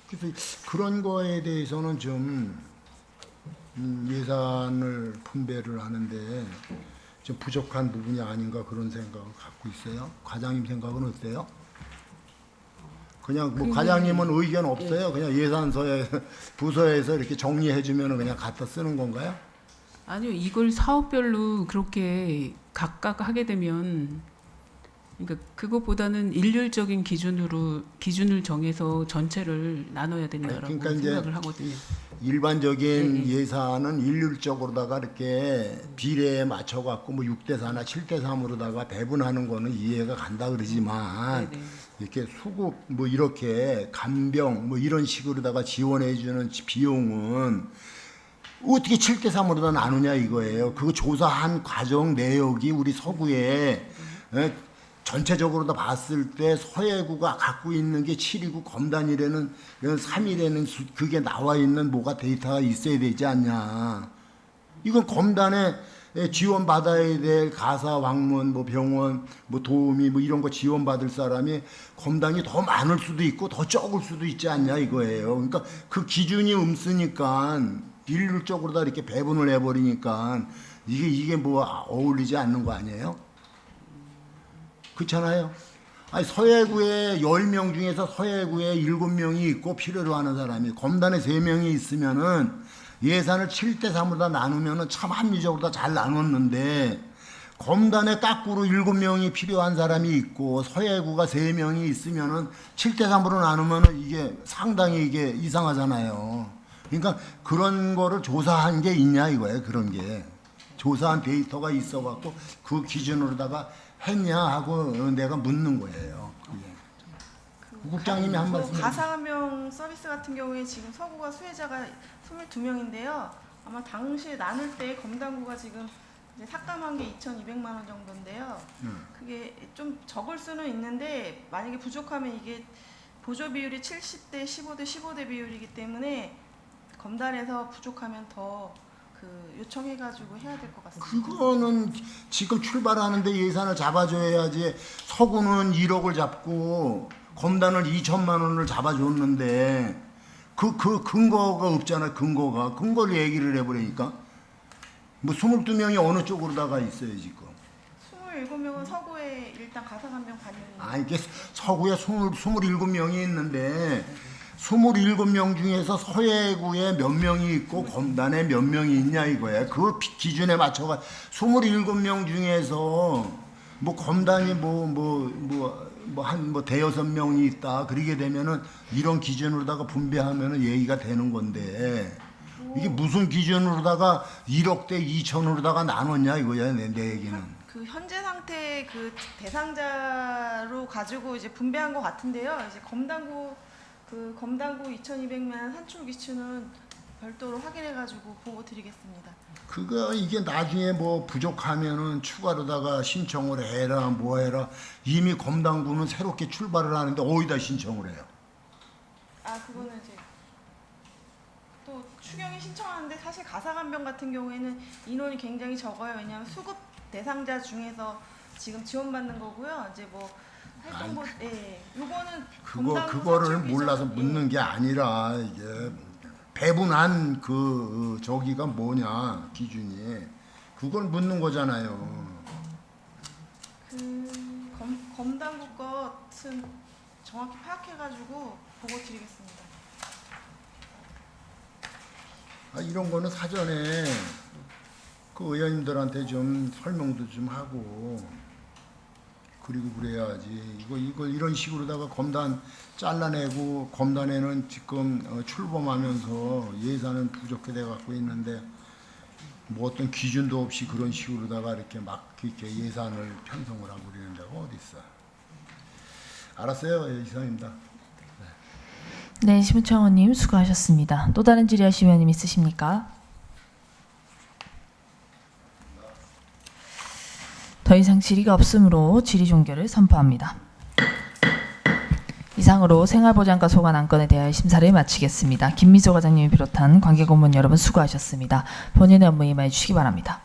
그래서 그런 거에 대해서는 좀 예산을 분배를 하는데 좀 부족한 부분이 아닌가 그런 생각을 갖고 있어요. 과장님 생각은 어때요? 그냥 뭐 과장님은 의견 없어요? 그냥 예산서에 부서에서 이렇게 정리해주면 그냥 갖다 쓰는 건가요? 아니요, 이걸 사업별로 그렇게 각각 하게 되면, 그러니까 그것보다는 일률적인 기준을 정해서 전체를 나눠야 된다라고 그러니까 이제 생각을 하거든요. 일반적인 예산은 일률적으로다가 이렇게 비례에 맞춰 갖고 뭐 6대 4나 7대 3으로다가 배분하는 거는 이해가 간다 그러지만 이렇게 수급 뭐 이렇게 간병 뭐 이런 식으로다가 지원해 주는 비용은 어떻게 7대 3으로 다 나누냐 이거예요. 그 조사한 과정 내역이 우리 서구에 전체적으로 다 봤을 때 서해구가 갖고 있는 게 7이고 검단이라는 3이라는 그게 나와 있는 뭐가 데이터가 있어야 되지 않냐. 이건 검단에 지원 받아야 될 가사, 왕문, 뭐 병원, 뭐 도우미 뭐 이런 거 지원 받을 사람이 검단이 더 많을 수도 있고 더 적을 수도 있지 않냐 이거예요. 그러니까 그 기준이 없으니까 일률적으로 다 이렇게 배분을 해버리니까 이게 뭐 어울리지 않는 거 아니에요? 그렇잖아요. 아니 서해구에 10명 중에서 서해구에 7명이 있고 필요로 하는 사람이 검단에 3명이 있으면은 예산을 7대 3으로 다 나누면은 참 합리적으로 다 잘 나눴는데 검단에 깎으로 7명이 필요한 사람이 있고 서해구가 3명이 있으면은 7대 3으로 나누면은 이게 상당히 이게 이상하잖아요. 그러니까 그런 거를 조사한 게 있냐 이거예요. 그런 게 조사한 데이터가 있어갖고 그 기준으로다가 했냐 하고 내가 묻는 거예요. 국장님이 한 말씀. 가상한명 서비스 같은 경우에 지금 서구가 수혜자가 22명인데요. 아마 당시에 나눌 때 검단구가 지금 이제 삭감한 게 2,200만 원 정도인데요. 그게 좀 적을 수는 있는데 만약에 부족하면 이게 보조 비율이 70대 15대 15대 비율이기 때문에 검단에서 부족하면 더 요청해가지고 해야 될 것 같습니다. 그거는 지금 출발하는데 예산을 잡아줘야지. 서구는 1억을 잡고 검단을 2천만 원을 잡아줬는데 그 근거가 없잖아. 근거를 얘기를 해버리니까 뭐 22명이 어느 쪽으로다가 있어요 지금. 27명은 서구에 일단 가상한명 반영이. 이게 서구에 27명이 있는데 27명 중에서 서해구에 몇 명이 있고 검단에 몇 명이 있냐 이거야. 그 기준에 맞춰가 27명 중에서 뭐 검단이 한 대여섯 명이 있다. 그러게 되면은 이런 기준으로다가 분배하면은 얘기가 되는 건데 이게 무슨 기준으로다가 1억 대 2천으로다가 나눴냐 이거야 내 얘기는. 그 현재 상태 그 대상자로 가지고 이제 분배한 것 같은데요. 이제 검단구 2,200만 산출 기준은 별도로 확인해가지고 보고 드리겠습니다. 이게 나중에 뭐 부족하면은 추가로다가 신청을 해라 뭐 해라. 이미 검단구는 새롭게 출발을 하는데 어디다 신청을 해요? 그거는 이제 또 추경이 신청하는데 사실 가상한병 같은 경우에는 인원이 굉장히 적어요. 왜냐하면 수급 대상자 중에서 지금 지원받는 거고요. 이제 뭐 활동보 요거는 그거를 몰라서 묻는 게 아니라 이게 배분한 저기가 뭐냐 기준이 그걸 묻는 거잖아요. 검단구 것은 정확히 파악해가지고 보고 드리겠습니다. 이런 거는 사전에 그 의원님들한테 좀 설명도 좀 하고 그리고 그래야지. 이거 이런 식으로다가 검단 잘라내고 검단에는 지금 출범하면서 예산은 부족해 갖고 있는데 뭐 어떤 기준도 없이 그런 식으로다가 이렇게 막 이렇게 예산을 편성을 하고 그러는 데가 어디 있어? 알았어요, 이상입니다. 네, 심우창원님 수고하셨습니다. 또 다른 질의하실 위원님 있으십니까? 더 이상 질의가 없으므로 질의 종결을 선포합니다. 이상으로 생활보장과 소관 안건에 대하여 심사를 마치겠습니다. 김미소 과장님을 비롯한 관계공무원 여러분 수고하셨습니다. 본인의 업무에 임하여 주시기 바랍니다.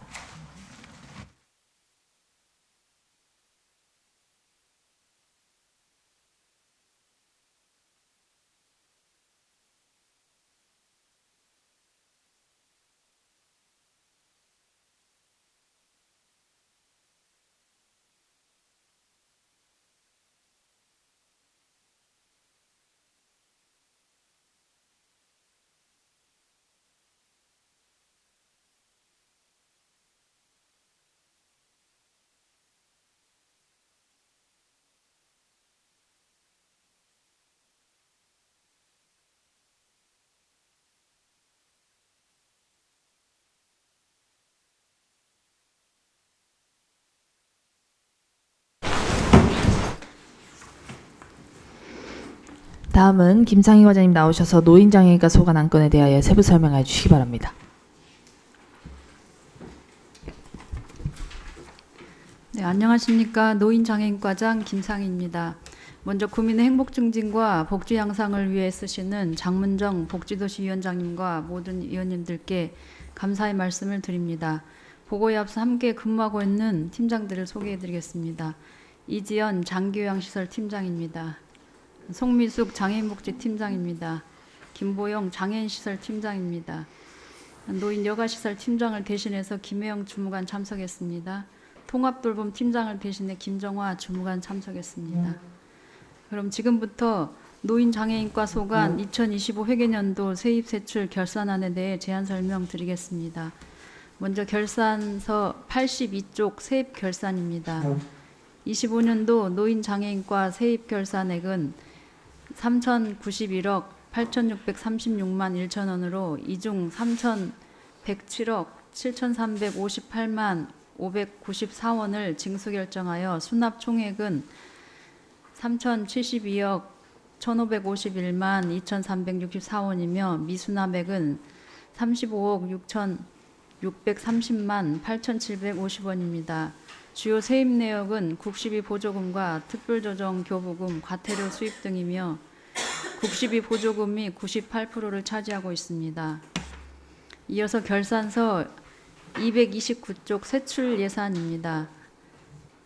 다음은 김상희 과장님 나오셔서 노인장애인과 소관 안건에 대하여 세부 설명해 주시기 바랍니다. 네, 안녕하십니까. 노인장애인과장 김상희입니다. 먼저 국민의 행복 증진과 복지 향상을 위해 쓰시는 장문정 복지도시 위원장님과 모든 위원님들께 감사의 말씀을 드립니다. 보고에 앞서 함께 근무하고 있는 팀장들을 소개해 드리겠습니다. 이지연 장기요양시설 팀장입니다. 송미숙 장애인복지 팀장입니다. 김보영 장애인시설 팀장입니다. 노인 여가시설 팀장을 대신해서 김혜영 주무관 참석했습니다. 통합돌봄 팀장을 대신해 김정화 주무관 참석했습니다. 그럼 지금부터 노인장애인과 소관 2025 회계년도 세입세출 결산안에 대해 제안 설명 드리겠습니다. 먼저 결산서 82쪽 세입 결산입니다. 25년도 노인장애인과 세입 결산액은 3,091억 8,636만 1천원으로 이중 3,107억 7,358만 594원을 징수 결정하여 수납 총액은 3,072억 1,551만 2,364원이며 미수납액은 35억 630만 8,750원입니다. 주요 세입 내역은 국시비 보조금과 특별조정 교부금, 과태료 수입 등이며 국시비 보조금이 98%를 차지하고 있습니다. 이어서 결산서 229쪽 세출 예산입니다.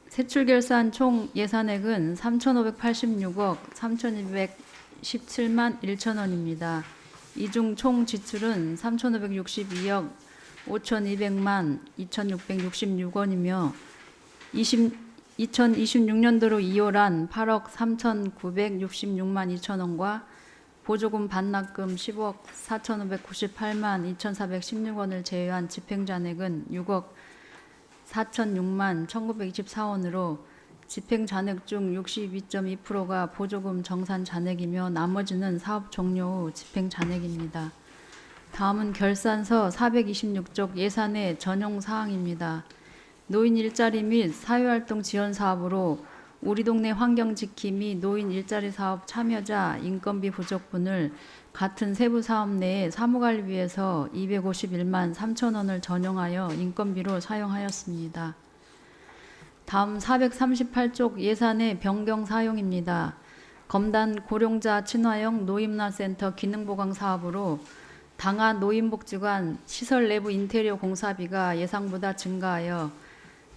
세출 결산 총 예산액은 3,586억 3,217만 1천원입니다. 이 중 총 지출은 3,562억 5,200만 2,666원이며 2026년도로 이월한 8억 3,966만 2천원과 보조금 반납금 10억 4,598만 2,416원을 제외한 집행잔액은 6억 4,006만 1,924원으로 집행잔액 중 62.2%가 보조금 정산 잔액이며 나머지는 사업 종료 후 집행잔액입니다. 다음은 결산서 426쪽 예산의 전용 사항입니다. 노인 일자리 및 사회활동 지원 사업으로 우리 동네 환경지키 및 노인 일자리 사업 참여자 인건비 부족분을 같은 세부 사업 내에 사무관리비에서 251만 3천원을 전용하여 인건비로 사용하였습니다. 다음 438쪽 예산의 변경 사용입니다. 검단 고령자 친화형 노인문화센터 기능보강 사업으로 당하 노인복지관 시설 내부 인테리어 공사비가 예상보다 증가하여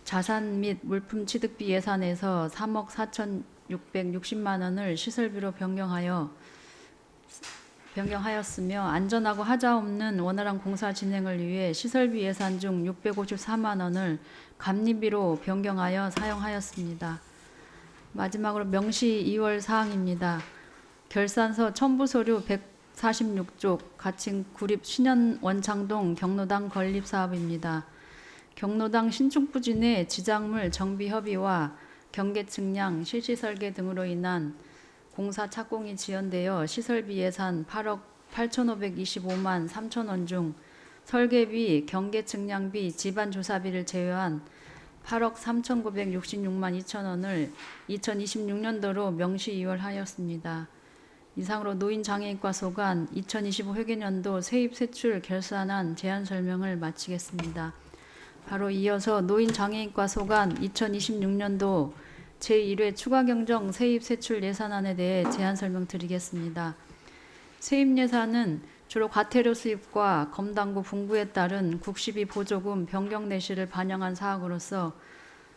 자산 및 물품 취득비 예산에서 3억 4,660만 원을 시설비로 변경하였으며 안전하고 하자 없는 원활한 공사 진행을 위해 시설비 예산 중 654만 원을 감리비로 변경하여 사용하였습니다. 마지막으로 명시 2월 사항입니다. 결산서 첨부서류 146쪽 가칭 구립 신현 원창동 경로당 건립 사업입니다. 경로당 신축 부진의 지작물 정비 협의와 경계 측량, 실시 설계 등으로 인한 공사 착공이 지연되어 시설비 예산 8억 8,525만 3천원 중 설계비, 경계 측량비, 지반 조사비를 제외한 8억 3,966만 2천원을 2026년도로 명시 이월하였습니다. 이상으로 노인장애인과 소관 2025 회계년도 세입세출 결산안 제안 설명을 마치겠습니다. 바로 이어서 노인장애인과 소관 2026년도 제1회 추가경정 세입세출 예산안에 대해 제안 설명드리겠습니다. 세입예산은 주로 과태료 수입과 검당구 분부에 따른 국시비 보조금 변경 내시를 반영한 사항으로서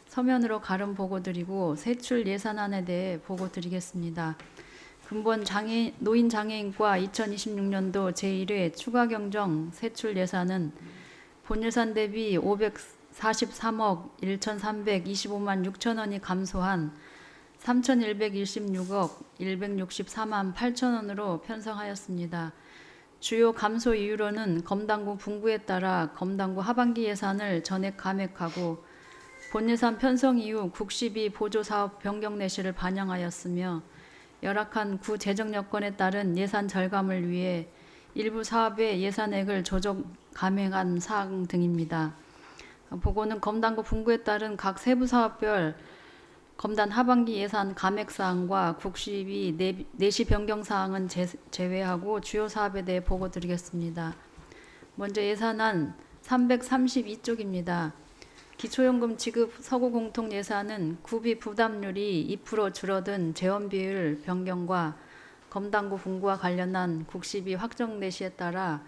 서면으로 가름 보고드리고 세출 예산안에 대해 보고드리겠습니다. 근본 노인장애인과 2026년도 제1회 추가경정 세출 예산은 본예산 대비 543억 1,325만 6천원이 감소한 3,116억 164만 8천원으로 편성하였습니다. 주요 감소 이유로는 검당구 분부에 따라 검당구 하반기 예산을 전액 감액하고 본예산 편성 이후 국시비 보조사업 변경 내시를 반영하였으며 열악한 구 재정 여건에 따른 예산 절감을 위해 일부 사업의 예산액을 조정 감액한 사항 등입니다. 보고는 검당구 분부에 따른 각 세부 사업별 검단 하반기 예산 감액 사항과 국시비 내시 변경 사항은 제외하고 주요 사업에 대해 보고 드리겠습니다. 먼저 예산안 332쪽입니다. 기초연금 지급 서구 공통 예산은 구비 부담률이 2% 줄어든 재원 비율 변경과 검단구 분구와 관련한 국시비 확정 내시에 따라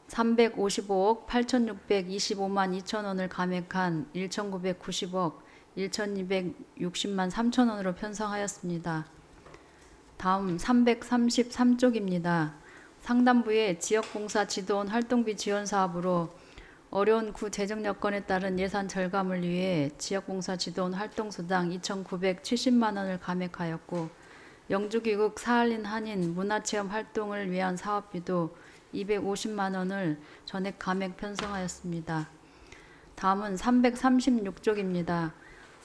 355억 8,625만 2천 원을 감액한 1,990억 1,260만 3천 원으로 편성하였습니다. 다음 333쪽입니다. 상단부의 지역공사 지도원 활동비 지원 사업으로 어려운 구 재정 여건에 따른 예산 절감을 위해 지역공사 지도원 활동수당 2,970만 원을 감액하였고 영주귀국 사할린 한인 문화체험 활동을 위한 사업비도 250만 원을 전액 감액 편성하였습니다. 다음은 336쪽입니다.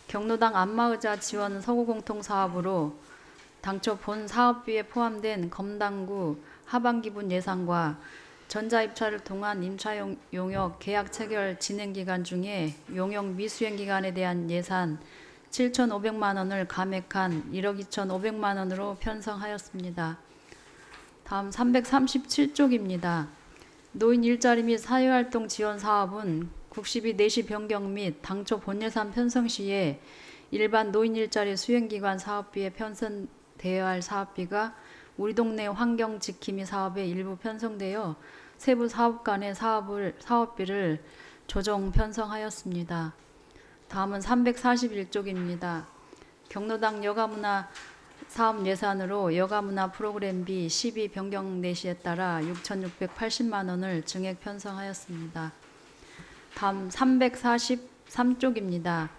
경로당 안마의자 지원 서구공통 사업으로 당초 본 사업비에 포함된 검단구 하반기분 예산과 전자입찰을 통한 임차 용역 계약 체결 진행 기간 중에 용역 미수행 기간에 대한 예산 7,500만 원을 감액한 1억 2,500만 원으로 편성하였습니다. 다음 337쪽입니다. 노인 일자리 및 사회활동 지원 사업은 국시비 내시 변경 및 당초 본예산 편성 시에 일반 노인 일자리 수행기관 사업비에 편성되어야 할 사업비가 우리 동네 환경 지킴이 사업에 일부 편성되어 세부 사업 간의 사업비를 조정 편성하였습니다. 다음은 341쪽입니다. 경로당 여가문화 사업 예산으로 여가문화 프로그램비 12 변경 내시에 따라 6,680만 원을 증액 편성하였습니다. 다음 343쪽입니다.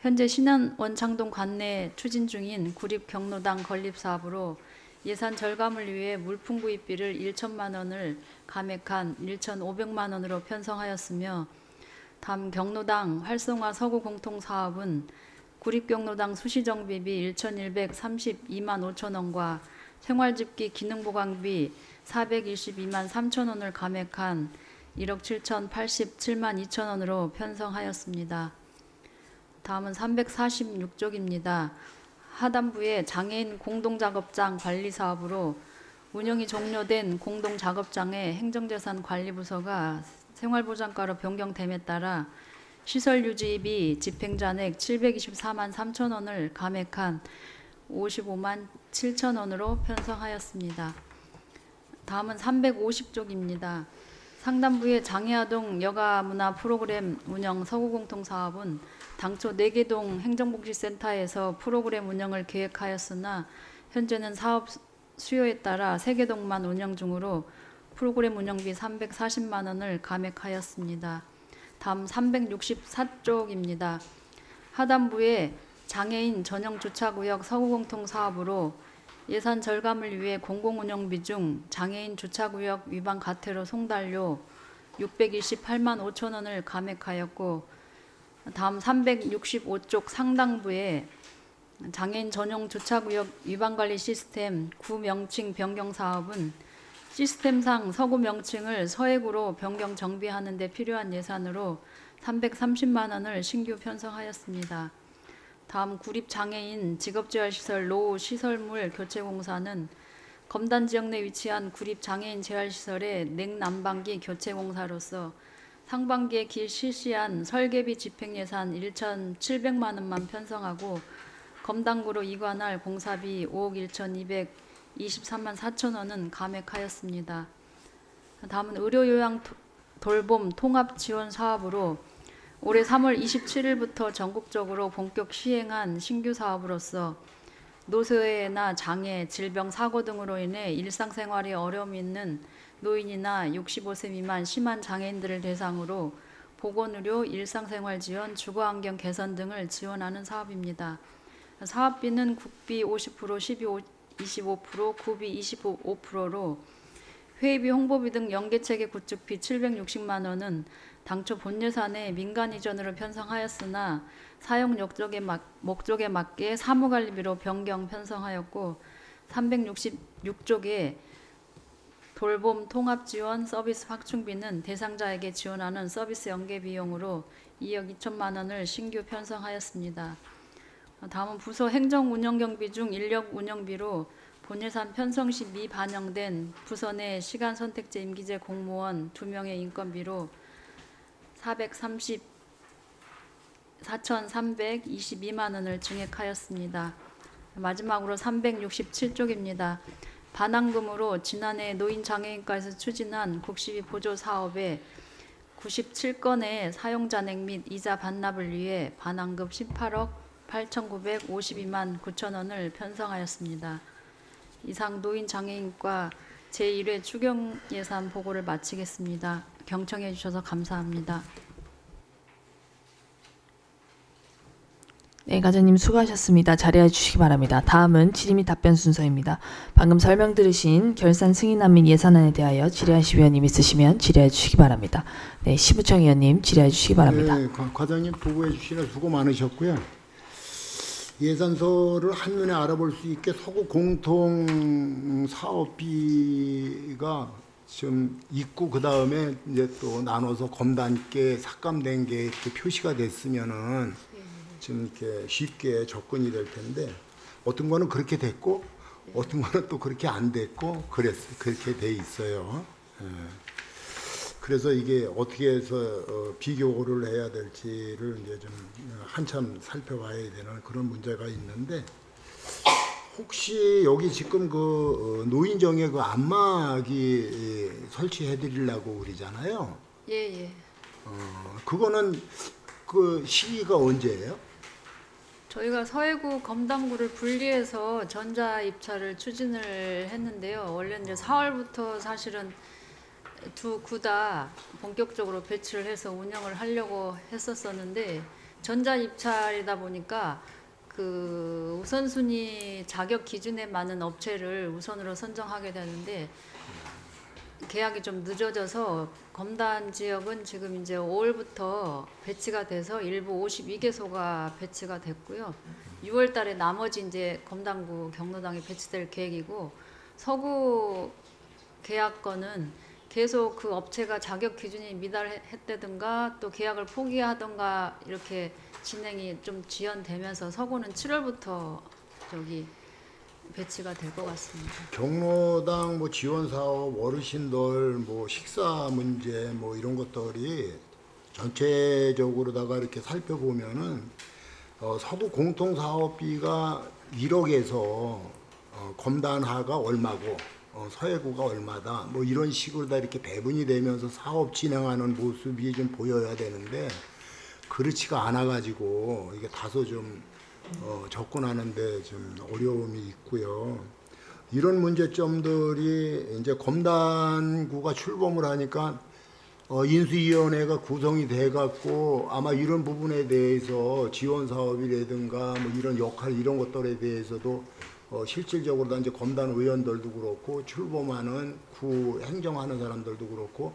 현재 신안 원창동 관내 추진 중인 구립 경로당 건립 사업으로 예산 절감을 위해 물품 구입비를 1천만 원을 감액한 1,500만 원으로 편성하였으며 다음 경로당 활성화 서구 공통 사업은 구립경로당 수시정비비 1,132만 5천 원과 생활집기 기능보강비 422만 3천 원을 감액한 1억 7,087만 2천 원으로 편성하였습니다. 다음은 346쪽입니다. 하단부의 장애인 공동작업장 관리 사업으로 운영이 종료된 공동작업장의 행정재산관리부서가 생활보장과로 변경됨에 따라 시설유지비 집행잔액 724만 3천 원을 감액한 55만 7천 원으로 편성하였습니다. 다음은 350쪽입니다. 상단부의 장애아동 여가문화 프로그램 운영 서구공통사업은 당초 4개동 행정복지센터에서 프로그램 운영을 계획하였으나 현재는 사업 수요에 따라 3개동만 운영 중으로 프로그램 운영비 340만 원을 감액하였습니다. 다음 364쪽입니다. 하단부의 장애인 전용 주차구역 서구공통 사업으로 예산 절감을 위해 공공운영비 중 장애인 주차구역 위반 과태료 송달료 628만 5천 원을 감액하였고 다음 365쪽 상당부에 장애인 전용 주차구역 위반관리 시스템 구명칭 변경 사업은 시스템상 서구 명칭을 서해구로 변경 정비하는 데 필요한 예산으로 330만 원을 신규 편성하였습니다. 다음 구립장애인 직업재활시설 노후 시설물 교체공사는 검단 지역 내 위치한 구립장애인 재활시설의 냉난방기 교체공사로서 상반기에 실시한 설계비 집행예산 1,700만 원만 편성하고 검단구로 이관할 공사비 5억 1,223만 4천 원은 감액하였습니다. 다음은 의료요양 돌봄 통합 지원 사업으로 올해 3월 27일부터 전국적으로 본격 시행한 신규 사업으로서 노쇠나 장애, 질병, 사고 등으로 인해 일상생활에 어려움이 있는 노인이나 65세 미만 심한 장애인들을 대상으로 보건의료, 일상생활 지원, 주거환경 개선 등을 지원하는 사업입니다. 사업비는 국비 50%, 25%, 구비 25%로 회의비, 홍보비 등 연계체계 구축비 760만 원은 당초 본예산에 민간 이전으로 편성하였으나 사용 목적에 맞게 사무관리비로 변경 편성하였고 366쪽에 돌봄 통합 지원 서비스 확충비는 대상자에게 지원하는 서비스 연계 비용으로 2억 2천만 원을 신규 편성하였습니다. 다음은 부서 행정 운영 경비 중 인력 운영비로 본예산 편성 시 미반영된 부서 내 시간 선택제 임기제 공무원 2명의 인건비로 4,322만 원을 증액하였습니다. 마지막으로 367쪽입니다. 반환금으로 지난해 노인장애인과에서 추진한 국시비 보조 사업에 97건의 사용잔액 및 이자 반납을 위해 반환금 18억 8,952만 9천 원을 편성하였습니다. 이상 노인장애인과 제1회 추경 예산 보고를 마치겠습니다. 경청해 주셔서 감사합니다. 네, 과장님 수고하셨습니다. 자리해 주시기 바랍니다. 다음은 질의 및 답변 순서입니다. 방금 설명 들으신 결산 승인안 및 예산안에 대하여 질의하실 위원님 있으시면 질의해 주시기 바랍니다. 네, 시부청 의원님 질의해 주시기 바랍니다. 네, 과장님 보고해 주시느라 수고 많으셨고요. 예산서를 한눈에 알아볼 수 있게 서구 공통 사업비가 좀 있고 그 다음에 이제 또 나눠서 검단께 삭감된 게 이렇게 표시가 됐으면은 좀 이렇게 쉽게 접근이 될 텐데 어떤 거는 그렇게 됐고 어떤 거는 또 그렇게 안 됐고 그렇게 돼 있어요. 예. 그래서 이게 어떻게 해서 비교를 해야 될지를 이제 좀 한참 살펴봐야 되는 그런 문제가 있는데 혹시 여기 지금 그 노인정에 그 안마기 설치해 드리려고 그러잖아요. 예. 그거는 그 시기가 언제예요? 저희가 서해구 검단구를 분리해서 전자 입찰을 추진을 했는데요. 원래 이제 4월부터 사실은 두 구 다 본격적으로 배치를 해서 운영을 하려고 했었었는데 전자 입찰이다 보니까 그 우선순위 자격 기준에 맞는 업체를 우선으로 선정하게 되는데 계약이 좀 늦어져서 검단 지역은 지금 이제 5월부터 배치가 돼서 일부 52개소가 배치가 됐고요. 6월 달에 나머지 이제 검단구 경로당에 배치될 계획이고 서구 계약건은 계속 그 업체가 자격 기준이 미달했다든가 또 계약을 포기하던가 이렇게 진행이 좀 지연되면서 서구는 7월부터 저기 배치가 될 것 같습니다. 경로당 뭐 지원 사업, 어르신들 뭐 식사 문제 뭐 이런 것들이 전체적으로다가 이렇게 살펴보면은 서구 공통 사업비가 1억에서 검단하가 얼마고 서해구가 얼마다 뭐 이런 식으로 다 이렇게 배분이 되면서 사업 진행하는 모습이 좀 보여야 되는데 그렇지가 않아 가지고 이게 다소 좀 접근하는데 좀 어려움이 있고요. 이런 문제점들이 이제 검단구가 출범을 하니까 인수위원회가 구성이 돼 갖고 아마 이런 부분에 대해서 지원 사업이라든가 뭐 이런 역할 이런 것들에 대해서도 실질적으로 이제 검단 의원들도 그렇고 출범하는 구 행정하는 사람들도 그렇고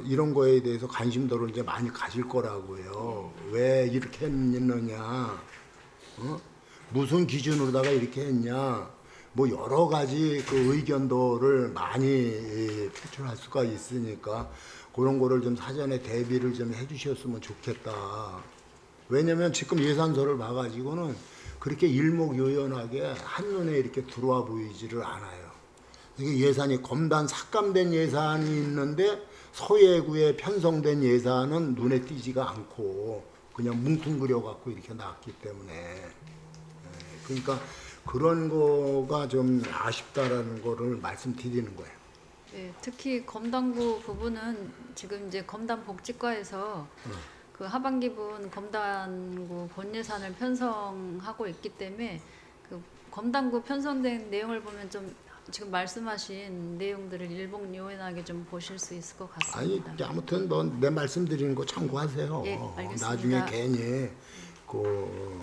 이런 거에 대해서 관심도를 이제 많이 가질 거라고요. 왜 이렇게 했느냐, 무슨 기준으로다가 이렇게 했냐, 뭐 여러 가지 그 의견도를 많이 표출할 수가 있으니까 그런 거를 좀 사전에 대비를 좀 해주셨으면 좋겠다. 왜냐면 지금 예산서를 봐가지고는 그렇게 일목요연하게 한눈에 이렇게 들어와 보이지를 않아요. 이게 예산이 검단 삭감된 예산이 있는데 서해구에 편성된 예산은 눈에 띄지가 않고 그냥 뭉뚱그려 갖고 이렇게 나왔기 때문에 그러니까 그런 거가 좀 아쉽다라는 거를 말씀드리는 거예요. 네, 특히 검단구 부분은 지금 이제 검단 복지과에서 그 하반기분 검단구 본 예산을 편성하고 있기 때문에 그 검단구 편성된 내용을 보면 좀 지금 말씀하신 내용들을 일목요연하게 좀 보실 수 있을 것 같습니다. 아니 아무튼 뭐 내 말씀드리는 거 참고하세요. 예, 알겠습니다. 나중에 괜히 그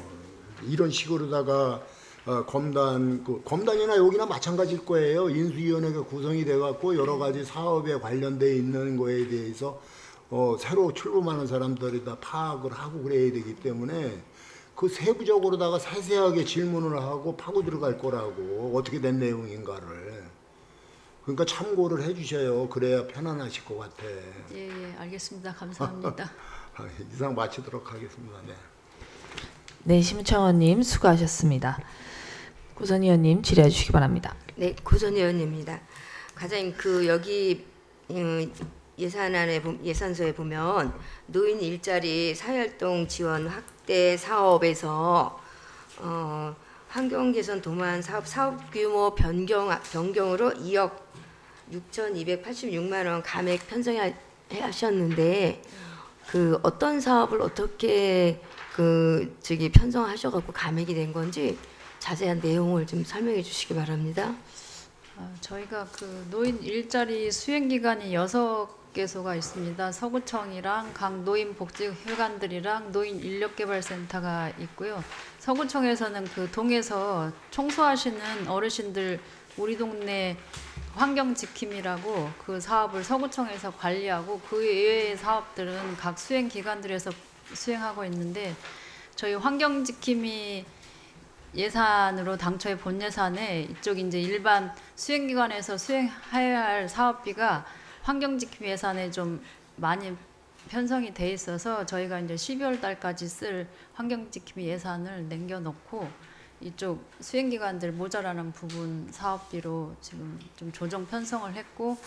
이런 식으로다가 검단이나 여기나 마찬가지일 거예요. 인수위원회가 구성이 돼갖고 여러 가지 사업에 관련돼 있는 거에 대해서 새로 출범하는 사람들이 다 파악을 하고 그래야 되기 때문에 그 세부적으로다가 세세하게 질문을 하고 파고 들어갈 거라고 어떻게 된 내용인가를. 그러니까 참고를 해주셔요. 그래야 편안하실 것 같아. 예, 알겠습니다. 감사합니다. 이상 마치도록 하겠습니다. 네. 네, 심청원님 수고하셨습니다. 고선 의원님 질의해 주시기 바랍니다. 네, 고선 의원입니다. 과장님, 여기 예산서에 보면 노인 일자리 사회활동 지원 확대 사업에서 환경 개선 도만 사업 규모 변경으로 2억 6,286만 원 감액 편성하셨는데 어떤 사업을 어떻게 편성하셔갖고 감액이 된 건지 자세한 내용을 좀 설명해 주시기 바랍니다. 저희가 노인 일자리 수행 기관이 6개소가 있습니다. 서구청이랑 각 노인 복지회관들이랑 노인 인력개발센터가 있고요. 서구청에서는 동에서 청소하시는 어르신들 우리 동네 환경 지킴이라고 사업을 서구청에서 관리하고 그 외의 사업들은 각 수행 기관들에서 수행하고 있는데 저희 환경 지킴이 예산으로 당초에 본 예산에 이쪽 이제 일반 수행기관에서 수행해야 할 사업비가 환경지킴 예산에 좀 많이 편성이 돼 있어서 저희가 이제 12월 달까지 쓸 환경지킴 예산을 남겨놓고 이쪽 수행기관들 모자라는 부분 사업비로 지금 좀 조정 편성을 했고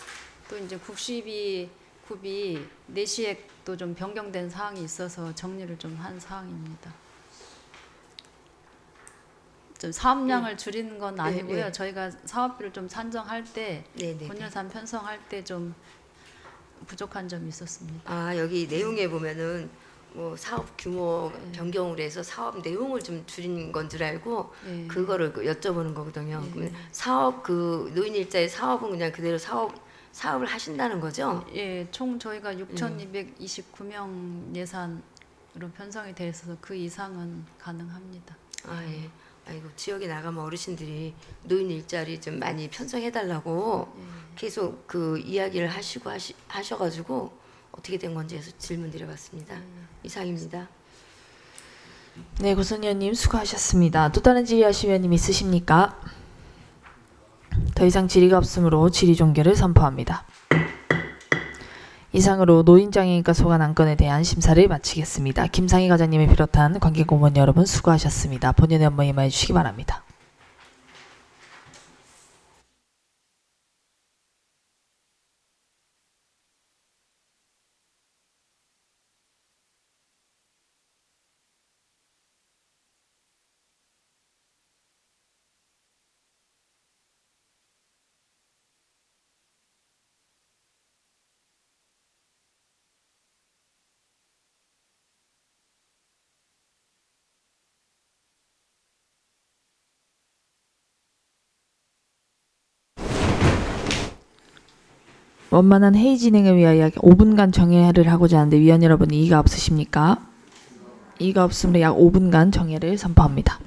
또 이제 국시비 구비 내시액도 좀 변경된 사항이 있어서 정리를 좀 한 사항입니다. 좀 사업량을 줄이는 건 아니고요. 저희가 사업비를 좀 산정할 때 본예산 편성할 때 좀 부족한 점이 있었습니다. 여기 내용에 보면은 사업 규모 변경으로 해서 사업 내용을 좀 줄인 건 줄 알고 그거를 여쭤보는 거거든요. 그러면 사업 노인 일자리 사업은 그냥 그대로 사업을 하신다는 거죠? 예, 총 저희가 6,229명 예산으로 편성이 돼 있어서 그 이상은 가능합니다. 예. 아이고, 지역에 나가면 어르신들이 노인 일자리 좀 많이 편성해달라고 계속 이야기를 하셔가지고 어떻게 된 건지 해서 질문 드려봤습니다. 이상입니다. 네, 고선 의원님 수고하셨습니다. 또 다른 질의하실 의원님 있으십니까? 더 이상 질의가 없으므로 질의 종결을 선포합니다. 이상으로 노인장애인과 소관 안건에 대한 심사를 마치겠습니다. 김상희 과장님을 비롯한 관계공무원 여러분 수고하셨습니다. 본연의 업무에 임하여 주시기 바랍니다. 원만한 회의 진행을 위하여 5분간 정회를 하고자 하는데 위원 여러분 이의가 없으십니까? 이의가 없으므로 약 5분간 정회를 선포합니다.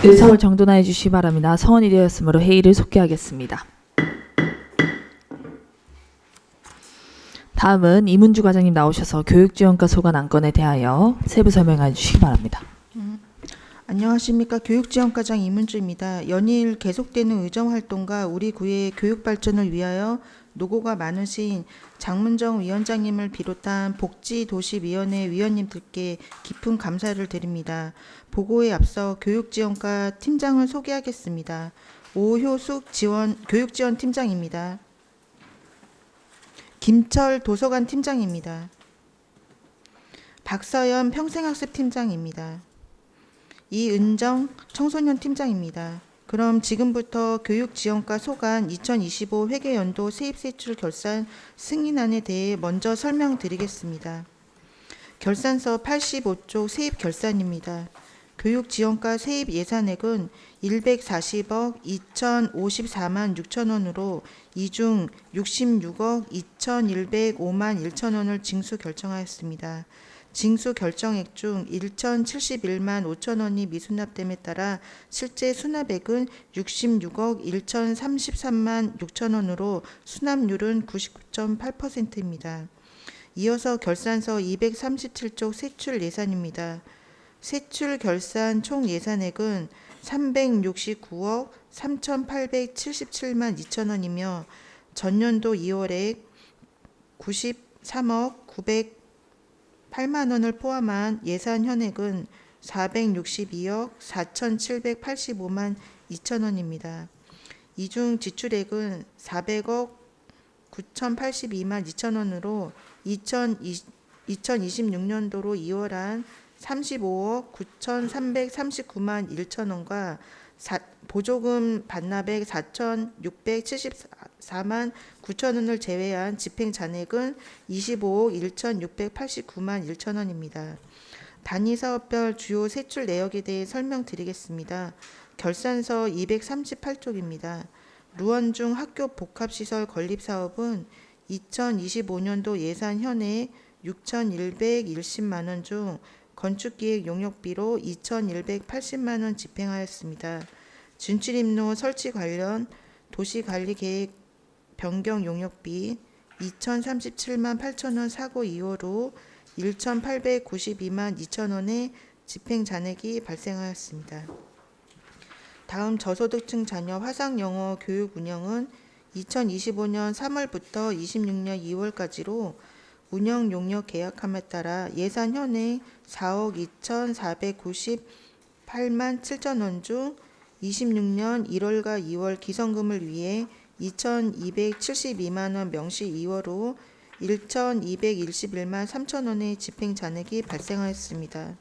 의석을 정돈하여 주시기 바랍니다. 성원이 되었으므로 회의를 속개하겠습니다. 다음은 이문주 과장님 나오셔서 교육지원과 소관 안건에 대하여 세부 설명해 주시기 바랍니다. 안녕하십니까. 교육지원과장 이문주입니다. 연일 계속되는 의정활동과 우리 구의 교육 발전을 위하여 노고가 많으신 장문정 위원장님을 비롯한 복지도시위원회 위원님들께 깊은 감사를 드립니다. 보고에 앞서 교육지원과 팀장을 소개하겠습니다. 오효숙 교육지원 팀장입니다. 김철 도서관 팀장입니다. 박서연 평생학습 팀장입니다. 이은정 청소년 팀장입니다. 그럼 지금부터 교육지원과 소관 2025 회계연도 세입세출 결산 승인안에 대해 먼저 설명드리겠습니다. 결산서 85쪽 세입결산입니다. 교육지원과 세입 예산액은 140억 2,054만 6천 원으로 이 중 66억 2,105만 1천 원을 징수 결정하였습니다. 징수 결정액 중 1,071만 5천 원이 미수납됨에 따라 실제 수납액은 66억 1,033만 6천 원으로 수납률은 99.8%입니다. 이어서 결산서 237쪽 세출 예산입니다. 세출 결산 총 예산액은 369억 3,877만 2천 원이며 전년도 2월에 93억 908만 원을 포함한 예산 현액은 462억 4,785만 2천 원입니다. 이 중 지출액은 400억 9,082만 2천 원으로 2026년도로 2월한 35억 9,339만 1천 원과 보조금 반납액 4,674만 9천 원을 제외한 집행 잔액은 25억 1,689만 1천 원입니다. 단위 사업별 주요 세출 내역에 대해 설명드리겠습니다. 결산서 238쪽입니다. 루원중 학교 복합시설 건립사업은 2025년도 예산 현액 6,110만 원 중 건축기획 용역비로 2,180만 원 집행하였습니다. 준출입로 설치 관련 도시관리계획 변경 용역비 2,037만 8천 원 사고 이후로 1,892만 2천 원의 집행 잔액이 발생하였습니다. 다음 저소득층 자녀 화상영어 교육 운영은 2025년 3월부터 26년 2월까지로 운영 용역 계약함에 따라 예산 현액 4억 2,498만 7천 원 중 26년 1월과 2월 기성금을 위해 2,272만 원 명시 2월로 1,221만 3천 원의 집행 잔액이 발생하였습니다.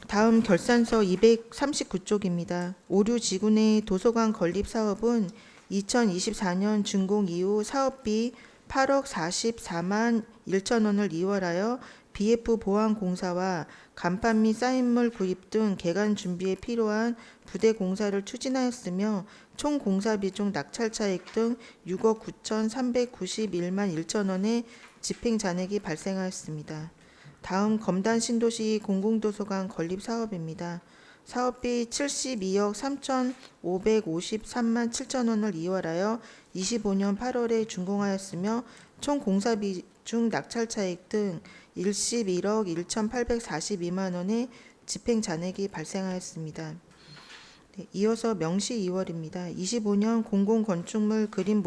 다음 결산서 239쪽입니다. 오류지구내 도서관 건립 사업은 2024년 준공 이후 사업비 8억 44만 1천 원을 이월하여 BF 보안 공사와 간판 및 사인물 구입 등 개관 준비에 필요한 부대 공사를 추진하였으며 총 공사비 중 낙찰 차익 등 6억 9,391만 1천 원의 집행 잔액이 발생하였습니다. 다음 검단 신도시 공공도서관 건립 사업입니다. 사업비 72억 3,553만 7천 원을 이월하여 25년 8월에 준공하였으며 총 공사비 중 낙찰 차익 등 11억 1,842만 원의 집행 잔액이 발생하였습니다. 이어서 명시 2월입니다. 25년 공공건축물 그린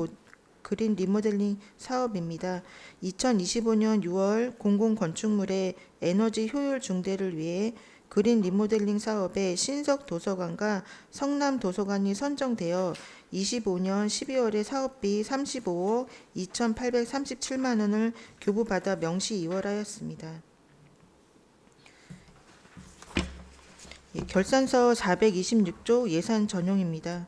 리모델링 사업입니다. 2025년 6월 공공건축물의 에너지 효율 증대를 위해 그린 리모델링 사업에 신석 도서관과 성남 도서관이 선정되어 25년 12월에 사업비 35억 2,837만 원을 교부받아 명시 2월하였습니다. 결산서 426조 예산 전용입니다.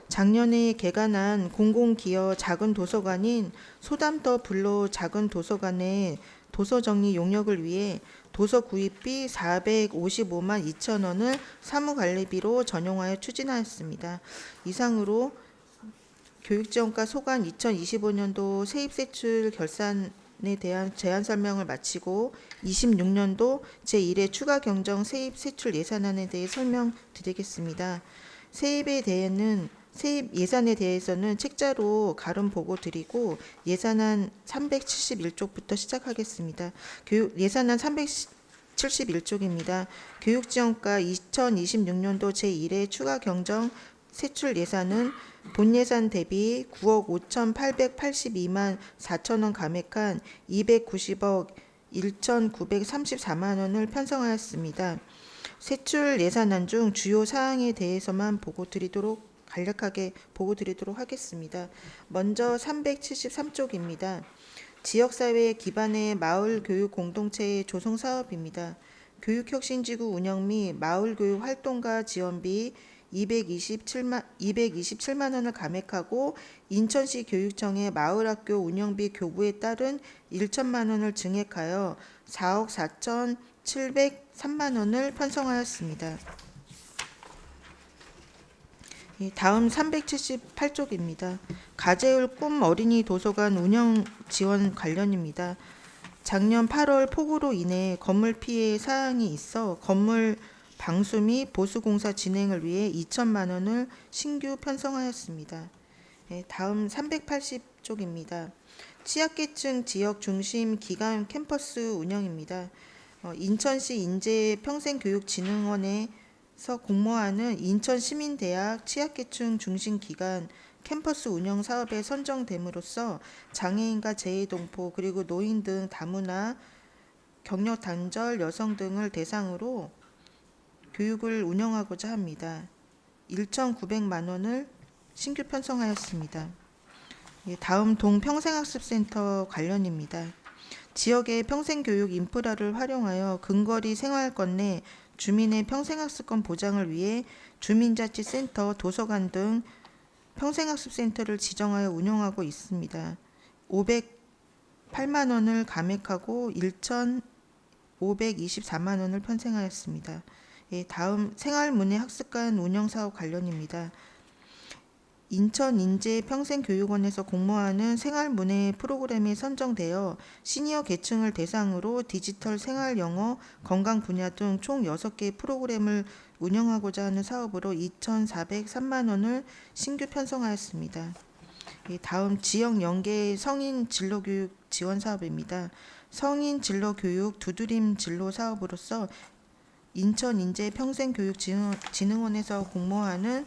작년에 개관한 공공기여 작은 도서관인 소담더 불로 작은 도서관의 도서정리 용역을 위해 도서 구입비 455만 2천 원을 사무관리비로 전용하여 추진하였습니다. 이상으로 교육지원과 소관 2025년도 세입세출 결산에 대한 제안 설명을 마치고 26년도 제1회 추가 경정 세입 세출 예산안에 대해 설명드리겠습니다. 세입 예산에 대해서는 책자로 가름 보고 드리고 예산안 371쪽부터 시작하겠습니다. 예산안 371쪽입니다. 교육지원과 2026년도 제1회 추가 경정 세출 예산은 본 예산 대비 9억 5,882만 4천 원 감액한 290억 1,934만 원을 편성하였습니다. 세출 예산안 중 주요 사항에 대해서만 간략하게 보고 드리도록 하겠습니다. 먼저 373쪽입니다. 지역사회 기반의 마을 교육 공동체의 조성 사업입니다. 교육혁신지구 운영 및 마을교육 활동가 지원비 227만 원을 감액하고 인천시 교육청의 마을학교 운영비 교부에 따른 1천만 원을 증액하여 4억 4,703만 원을 편성하였습니다. 다음 378쪽입니다. 가재울 꿈 어린이 도서관 운영 지원 관련입니다. 작년 8월 폭우로 인해 건물 피해 사항이 있어 건물 방수 및 보수 공사 진행을 위해 2천만 원을 신규 편성하였습니다. 다음 380쪽입니다. 취약계층 지역 중심 기관 캠퍼스 운영입니다. 인천시 인재평생교육진흥원에서 공모하는 인천시민대학 취약계층 중심 기관 캠퍼스 운영 사업에 선정됨으로써 장애인과 재해동포 그리고 노인 등 다문화, 경력 단절 여성 등을 대상으로 교육을 운영하고자 합니다. 1,900만 원을 신규 편성하였습니다. 다음 동평생학습센터 관련입니다. 지역의 평생교육 인프라를 활용하여 근거리 생활권 내 주민의 평생학습권 보장을 위해 주민자치센터, 도서관 등 평생학습센터를 지정하여 운영하고 있습니다. 508만 원을 감액하고 1,524만 원을 편성하였습니다. 다음 생활문예학습관 운영사업 관련입니다. 인천인재평생교육원에서 공모하는 생활문예 프로그램에 선정되어 시니어 계층을 대상으로 디지털 생활영어, 건강 분야 등 총 6개 프로그램을 운영하고자 하는 사업으로 2,403만 원을 신규 편성하였습니다. 다음 지역 연계 성인 진로교육 지원 사업입니다. 성인 진로교육 두드림 진로 사업으로서 인천인재평생교육진흥원에서 공모하는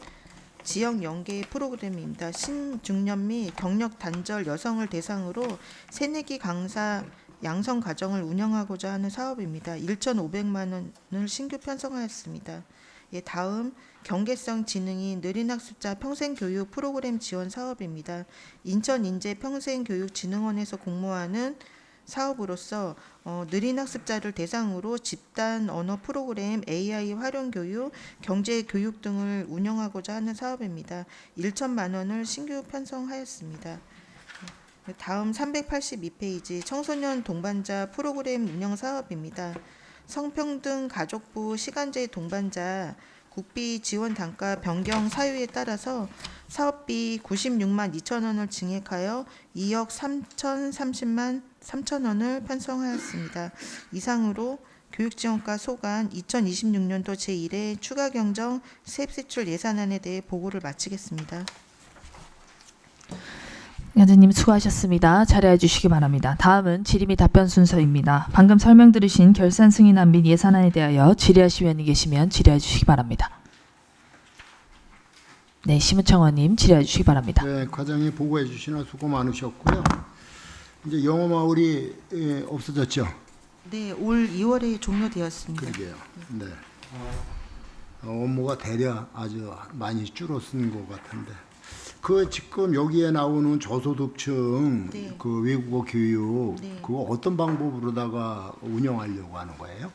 지역 연계 프로그램입니다. 신중년 및 경력 단절 여성을 대상으로 새내기 강사 양성 과정을 운영하고자 하는 사업입니다. 1,500만 원을 신규 편성하였습니다. 다음 경계성 지능이 느린 학습자 평생교육 프로그램 지원 사업입니다. 인천인재평생교육진흥원에서 공모하는 사업으로서 느린 학습자를 대상으로 집단 언어 프로그램, AI 활용 교육, 경제 교육 등을 운영하고자 하는 사업입니다. 1천만 원을 신규 편성하였습니다. 다음 382페이지 청소년 동반자 프로그램 운영 사업입니다. 성평등 가족부 시간제 동반자 국비 지원 단가 변경 사유에 따라서 사업비 96만 2천 원을 증액하여 2억 3,030만 3천 원을 편성하였습니다. 이상으로 교육지원과 소관 2026년도 제1회 추가 경정 세입세출 예산안에 대해 보고를 마치겠습니다. 위원장님 수고하셨습니다. 자리해 주시기 바랍니다. 다음은 질의 및 답변 순서입니다. 방금 설명 들으신 결산 승인안 및 예산안에 대하여 질의하실 위원이 계시면 질의해 주시기 바랍니다. 네, 심우청원님 질의해 주시기 바랍니다. 네, 과장님 보고해 주시나 수고 많으셨고요. 이제 영어마을이 없어졌죠? 네, 올 2월에 종료되었습니다. 그러게요. 네. 업무가 대략 아주 많이 줄었은 것 같은데. 그 지금 여기에 나오는 저소득층 네. 그 외국어 교육 네. 그거 어떤 방법으로다가 운영하려고 하는 거예요?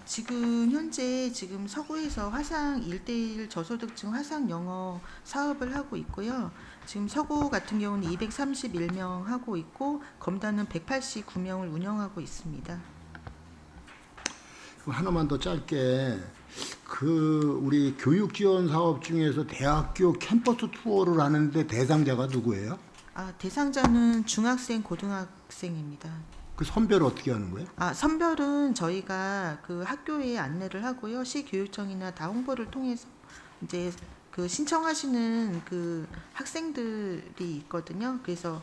지금 현재 서구에서 화상 1:1 저소득층 화상 영어 사업을 하고 있고요. 지금 서구 같은 경우는 231명 하고 있고 검단은 189명을 운영하고 있습니다. 하나만 더 짧게 그 우리 교육 지원 사업 중에서 대학교 캠퍼스 투어를 하는데 대상자가 누구예요? 대상자는 중학생, 고등학생입니다. 그 선별을 어떻게 하는 거예요? 선별은 저희가 그 학교에 안내를 하고요. 시교육청이나 다 홍보를 통해서 이제 그 신청하시는 그 학생들이 있거든요. 그래서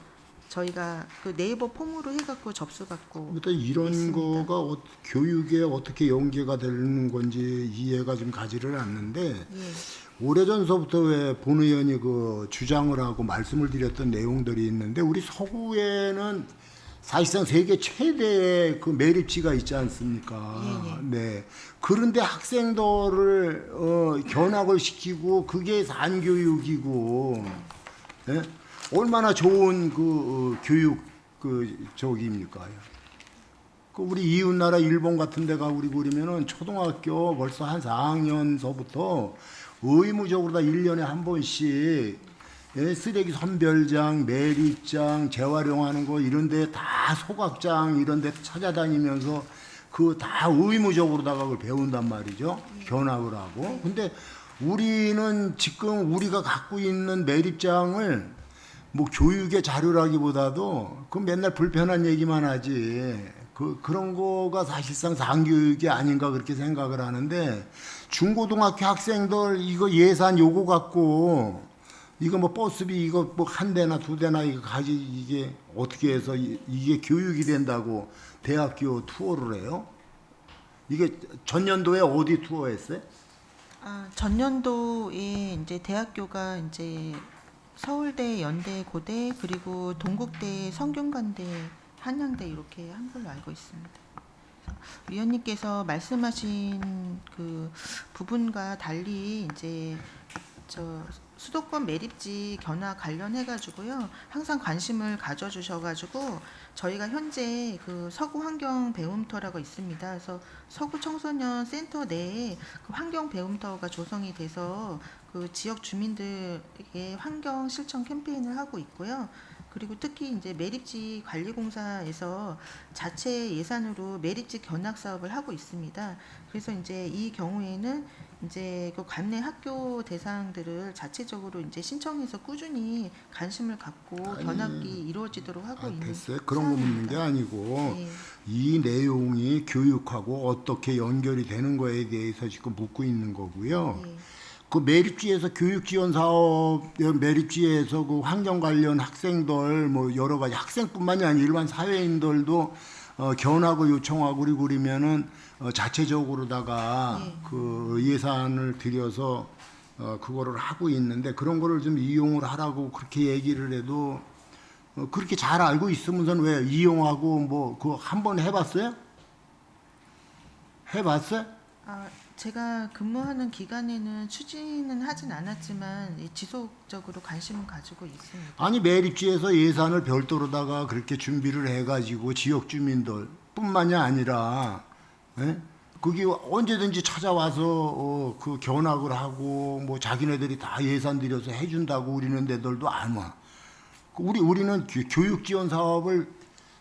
저희가 그 네이버 폼으로 해갖고 접수받고 일단 이런 있습니다. 거가 교육에 어떻게 연계가 되는 건지 이해가 좀 가지를 않는데 예. 오래전서부터 왜 본 의원이 그 주장을 하고 말씀을 드렸던 내용들이 있는데 우리 서구에는 사실상 세계 최대의 그 매립지가 있지 않습니까? 예, 예. 네. 그런데 학생들을 견학을 시키고 그게 산교육이고, 예? 얼마나 좋은 그 교육 저기입니까? 그 우리 이웃나라 일본 같은 데 가고 그러면은 초등학교 벌써 한 4학년서부터 의무적으로 다 1년에 한 번씩 쓰레기 선별장, 매립장, 재활용하는 거 이런 데 다 소각장 이런 데 찾아다니면서 그 다 의무적으로다가 그걸 배운단 말이죠. 견학을 하고. 근데 우리는 지금 우리가 갖고 있는 매립장을 뭐 교육의 자료라기보다도 그 맨날 불편한 얘기만 하지. 그런 거가 사실상 상교육이 아닌가 그렇게 생각을 하는데 중고등학교 학생들 이거 예산 요거 갖고 이거 뭐 버스비 이거 뭐 한 대나 두 대나 이거 이게 어떻게 해서 이게 교육이 된다고 대학교 투어를 해요? 이게 전년도에 어디 투어했어요? 전년도에 이제 대학교가 이제 서울대, 연대, 고대 그리고 동국대, 성균관대, 한양대 이렇게 한 걸로 알고 있습니다. 위원님께서 말씀하신 그 부분과 달리 이제 수도권 매립지 견학 관련해 가지고요. 항상 관심을 가져 주셔 가지고 저희가 현재 그 서구 환경 배움터라고 있습니다. 그래서 서구 청소년 센터 내에 그 환경 배움터가 조성이 돼서 그 지역 주민들에게 환경 실천 캠페인을 하고 있고요. 그리고 특히 이제 매립지 관리공사에서 자체 예산으로 매립지 견학 사업을 하고 있습니다. 그래서 이제 이 경우에는 이제 그 관내 학교 대상들을 자체적으로 이제 신청해서 꾸준히 관심을 갖고 견학이 이루어지도록 하고 있는 됐어요. 그런 거 묻는 게 아니고 네. 이 내용이 교육하고 어떻게 연결이 되는 거에 대해서 지금 묻고 있는 거고요. 네. 그 매립지에서 교육 지원 사업, 매립지에서 그 환경 관련 학생들 뭐 여러 가지 학생뿐만이 아니라 일반 사회인들도 견학을 요청하고 그러면은 자체적으로다가 그 예산을 들여서 그거를 하고 있는데 그런 거를 좀 이용을 하라고 그렇게 얘기를 해도 그렇게 잘 알고 있으면서는 왜 이용하고 뭐 그거 한번 해봤어요? 해봤어요? 제가 근무하는 기간에는 추진은 하진 않았지만 지속적으로 관심을 가지고 있습니다. 아니 매립지에서 예산을 별도로다가 그렇게 준비를 해가지고 지역 주민들 뿐만이 아니라 거기 언제든지 찾아와서 그 견학을 하고 뭐 자기네들이 다 예산 들여서 해준다고 우리는 데들도 안 와. 우리는 교육 지원 사업을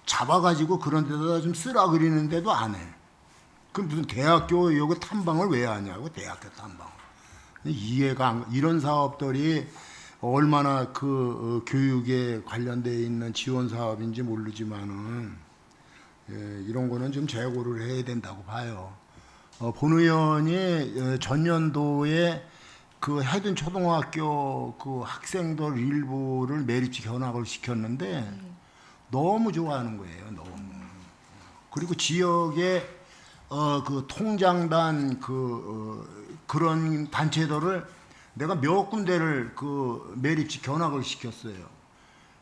잡아가지고 그런 데다가 좀 쓰라 그러는데도 안 해. 그럼 무슨 대학교 여기 탐방을 왜 하냐고 대학교 탐방. 이해가 이런 사업들이 얼마나 그 교육에 관련되어 있는 지원 사업인지 모르지만은 이런 거는 좀 재고를 해야 된다고 봐요. 본 의원이 전년도에 그 해든 초등학교 그 학생들 일부를 매립지 견학을 시켰는데 너무 좋아하는 거예요. 너무. 그리고 지역에 그 통장단 그런 단체들을 내가 몇 군데를 그 매립지 견학을 시켰어요.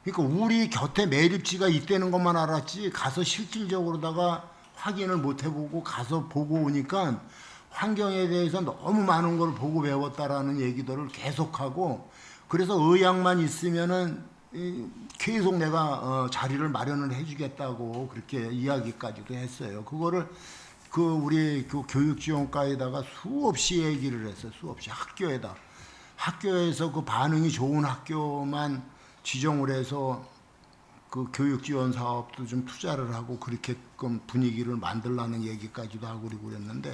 그러니까 우리 곁에 매립지가 있다는 것만 알았지 가서 실질적으로다가 확인을 못 해보고 가서 보고 오니까 환경에 대해서 너무 많은 걸 보고 배웠다라는 얘기들을 계속하고 그래서 의향만 있으면은 계속 내가 자리를 마련을 해주겠다고 그렇게 이야기까지도 했어요. 그거를 그 우리 그 교육지원과에다가 수없이 얘기를 했어요. 수없이 학교에서 그 반응이 좋은 학교만 지정을 해서 그 교육지원 사업도 좀 투자를 하고 그렇게끔 분위기를 만들라는 얘기까지도 하고 그랬는데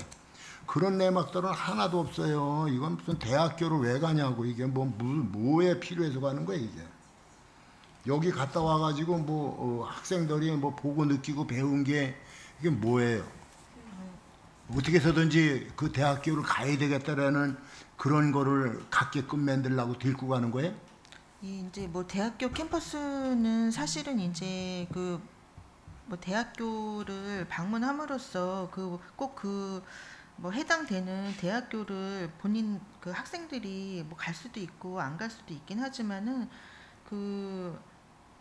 그런 내막들은 하나도 없어요. 이건 무슨 대학교를 왜 가냐고 이게 뭐에 필요해서 가는 거예요 이게. 여기 갔다 와가지고 뭐 학생들이 뭐 보고 느끼고 배운 게 이게 뭐예요? 어떻게 해서든지 그 대학교를 가야 되겠다라는 그런 거를 갖게끔 만들려고 들고 가는 거예요? 예, 이제 뭐 대학교 캠퍼스는 사실은 이제 그 뭐 대학교를 방문함으로써 그 꼭 그 뭐 해당되는 대학교를 본인 그 학생들이 뭐 갈 수도 있고 안 갈 수도 있긴 하지만은 그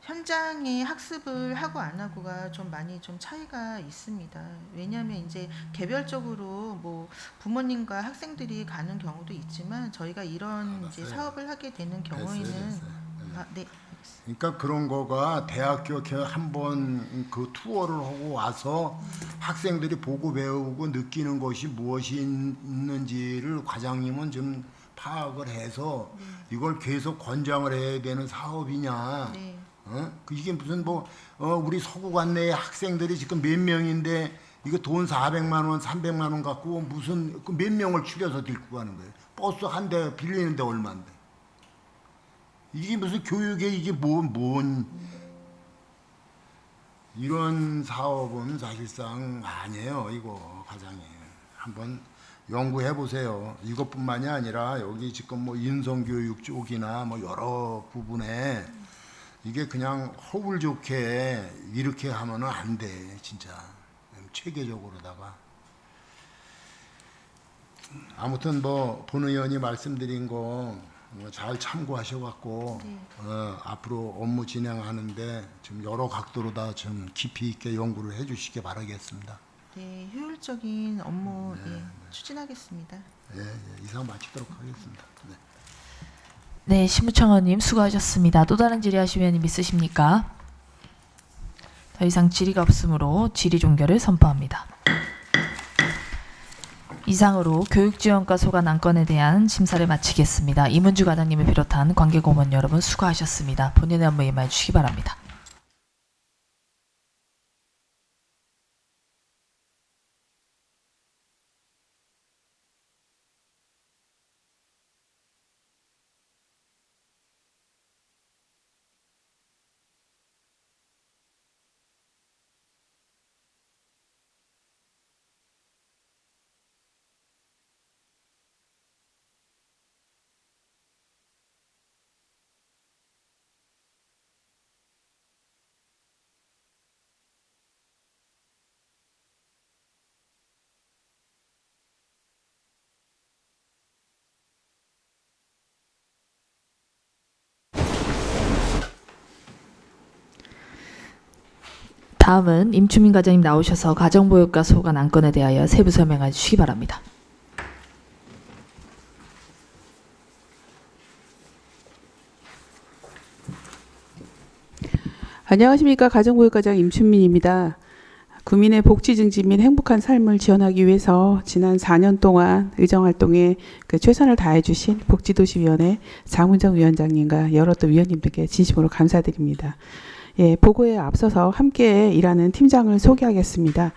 현장에 학습을 하고 안 하고가 좀 많이 좀 차이가 있습니다. 왜냐하면 이제 개별적으로 뭐 부모님과 학생들이 가는 경우도 있지만 저희가 이런 이제 사업을 하게 되는 경우에는 네. 그러니까 그런 거가 대학교 한번 그 투어를 하고 와서 학생들이 보고 배우고 느끼는 것이 무엇이 있는지를 과장님은 좀 파악을 해서 이걸 계속 권장을 해야 되는 사업이냐. 네. 이게 무슨 우리 서구관 내에 학생들이 지금 몇 명인데 이거 돈 400만 원, 300만 원 갖고 무슨 몇 명을 추려서 들고 가는 거예요. 버스 한 대 빌리는데 얼마인데. 이게 무슨 교육에 이게 뭔 이런 사업은 사실상 아니에요. 이거 과장님 한번 연구해 보세요. 이것뿐만이 아니라 여기 지금 뭐 인성교육 쪽이나 뭐 여러 부분에 이게 그냥 허울 좋게 이렇게 하면은 안 돼. 진짜 체계적으로다가. 아무튼 뭐 본 의원이 말씀드린 거 잘 참고하셔갖고 앞으로 업무 진행하는데 좀 여러 각도로 다 좀 깊이 있게 연구를 해주시기 바라겠습니다. 네, 효율적인 업무 추진하겠습니다. 예, 이상 마치도록 하겠습니다. 네. 네, 신무청원님 수고하셨습니다. 또 다른 질의하실 의원님 있으십니까? 더 이상 질의가 없으므로 질의 종결을 선포합니다. 이상으로 교육지원과 소관 안건에 대한 심사를 마치겠습니다. 이문주 과장님을 비롯한 관계공무원 여러분 수고하셨습니다. 본인의 업무에 임해 주시기 바랍니다. 다음은 임추민 과장님 나오셔서 가정보육과 소관 안건에 대하여 세부 설명해 주시기 바랍니다. 안녕하십니까. 가정보육과장 임춘민입니다. 국민의 복지 증진 및 행복한 삶을 지원하기 위해서 지난 4년 동안 의정활동에 최선을 다해 주신 복지도시위원회 장훈정 위원장님과 여러 또 위원님들께 진심으로 감사드립니다. 예, 보고에 앞서서 함께 일하는 팀장을 소개하겠습니다.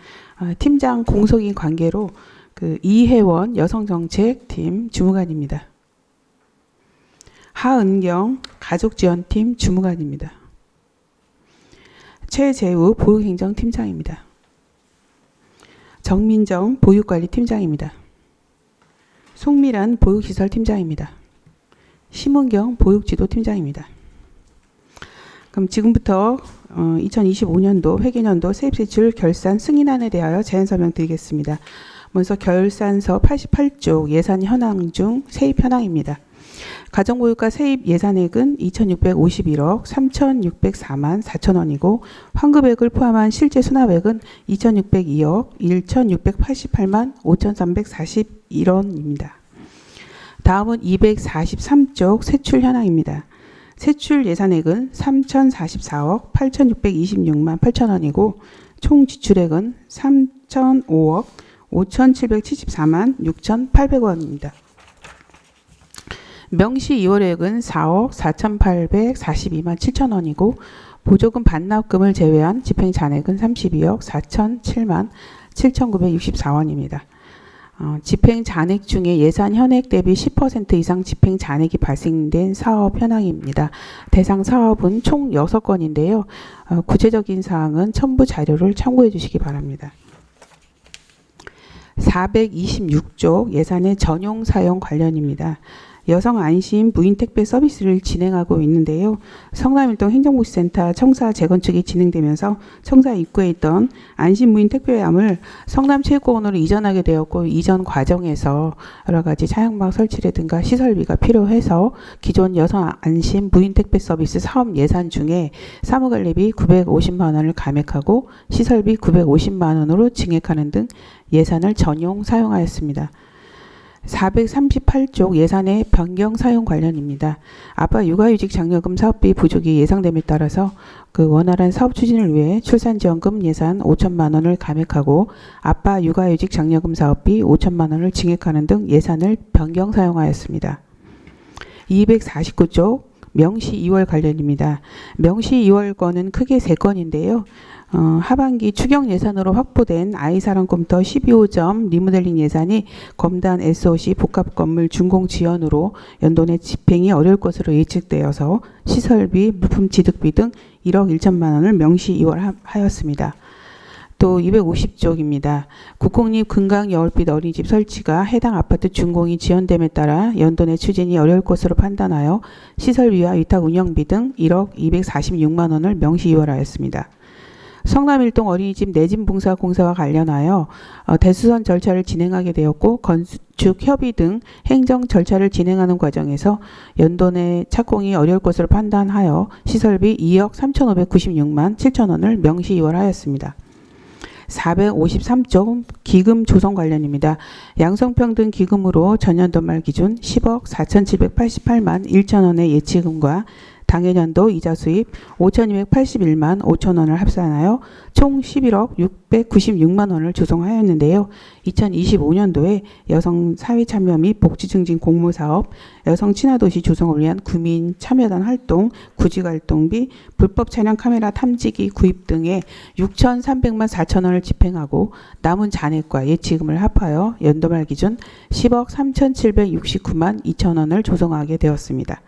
팀장 공석인 관계로 이혜원 여성정책팀 주무관입니다. 하은경 가족지원팀 주무관입니다. 최재우 보육행정팀장입니다. 정민정 보육관리팀장입니다. 송미란 보육시설팀장입니다. 심은경 보육지도팀장입니다. 그럼 지금부터 2025년도 회계년도 세입세출 결산 승인안에 대하여 제안 설명드리겠습니다. 먼저 결산서 88쪽 예산 현황 중 세입 현황입니다. 가정보육과 세입 예산액은 2,651억 3,604만 4천 원이고 환급액을 포함한 실제 수납액은 2,602억 1,688만 5,341원입니다. 다음은 243쪽 세출 현황입니다. 세출 예산액은 3,044억 8,626만 8천 원이고 총 지출액은 3,005억 5,774만 6,800원입니다. 명시 2월액은 4억 4,842만 7천 원이고 보조금 반납금을 제외한 집행 잔액은 32억 4,007만 7,964원입니다. 집행 잔액 중에 예산 현액 대비 10% 이상 집행 잔액이 발생된 사업 현황입니다. 대상 사업은 총 6건인데요. 구체적인 사항은 첨부 자료를 참고해 주시기 바랍니다. 426조 예산의 전용 사용 관련입니다. 여성 안심 무인 택배 서비스를 진행하고 있는데요. 성남일동 행정복지센터 청사 재건축이 진행되면서 청사 입구에 있던 안심 무인 택배함을 성남체육공원으로 이전하게 되었고, 이전 과정에서 여러 가지 차량막 설치라든가 시설비가 필요해서 기존 여성 안심 무인 택배 서비스 사업 예산 중에 사무관리비 950만 원을 감액하고 시설비 950만 원으로 증액하는 등 예산을 전용 사용하였습니다. 438조 예산의 변경 사용 관련입니다. 아빠 육아휴직 장려금 사업비 부족이 예상됨에 따라서 그 원활한 사업 추진을 위해 출산지원금 예산 5천만 원을 감액하고 아빠 육아휴직 장려금 사업비 5천만 원을 증액하는 등 예산을 변경 사용하였습니다. 249조 명시 2월 관련입니다. 명시 2월 건은 크게 3건인데요. 하반기 추경 예산으로 확보된 아이사랑컴퓨터 12호점 리모델링 예산이 검단 SOC 복합건물 준공 지연으로 연도 내 집행이 어려울 것으로 예측되어서 시설비, 물품 취득비 등 1억 1천만 원을 명시 2월 하였습니다. 또 250조입니다. 국공립 금강 여울빛 어린이집 설치가 해당 아파트 준공이 지연됨에 따라 연도 내 추진이 어려울 것으로 판단하여 시설비와 위탁 운영비 등 1억 246만 원을 명시 2월하였습니다. 성남일동 어린이집 내진 봉사 공사와 관련하여 대수선 절차를 진행하게 되었고, 건축 협의 등 행정 절차를 진행하는 과정에서 연도 내 착공이 어려울 것으로 판단하여 시설비 2억 3,596만 7천 원을 명시 2월하였습니다. 453조 기금 조성 관련입니다. 양성평등 기금으로 전년도 말 기준 10억 4,788만 1천 원의 예치금과 당해년도 이자 수입 5,281만 5천 원을 합산하여 총 11억 696만 원을 조성하였는데요. 2025년도에 여성 사회 참여 및 복지 증진 공모 사업, 여성 친화도시 조성을 위한 구민 참여단 활동, 구직 활동비, 불법 차량 카메라 탐지기 구입 등에 6,300만 4천 원을 집행하고 남은 잔액과 예치금을 합하여 연도말 기준 10억 3,769만 2천 원을 조성하게 되었습니다.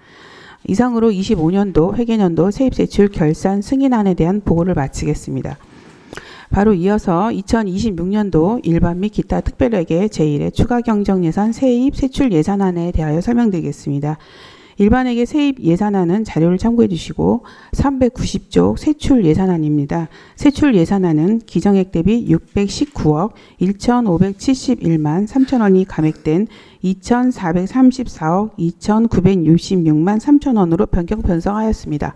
이상으로 25년도 회계년도 세입세출 결산 승인안에 대한 보고를 마치겠습니다. 바로 이어서 2026년도 일반 및 기타 특별회계 제1회 추가 경정 예산 세입 세출 예산안에 대하여 설명드리겠습니다. 일반회계 세입 예산안은 자료를 참고해 주시고 390조 세출 예산안입니다. 세출 예산안은 기정액 대비 619억 1,571만 3천 원이 감액된 2,434억 2,966만 3천 원으로 변경 편성하였습니다.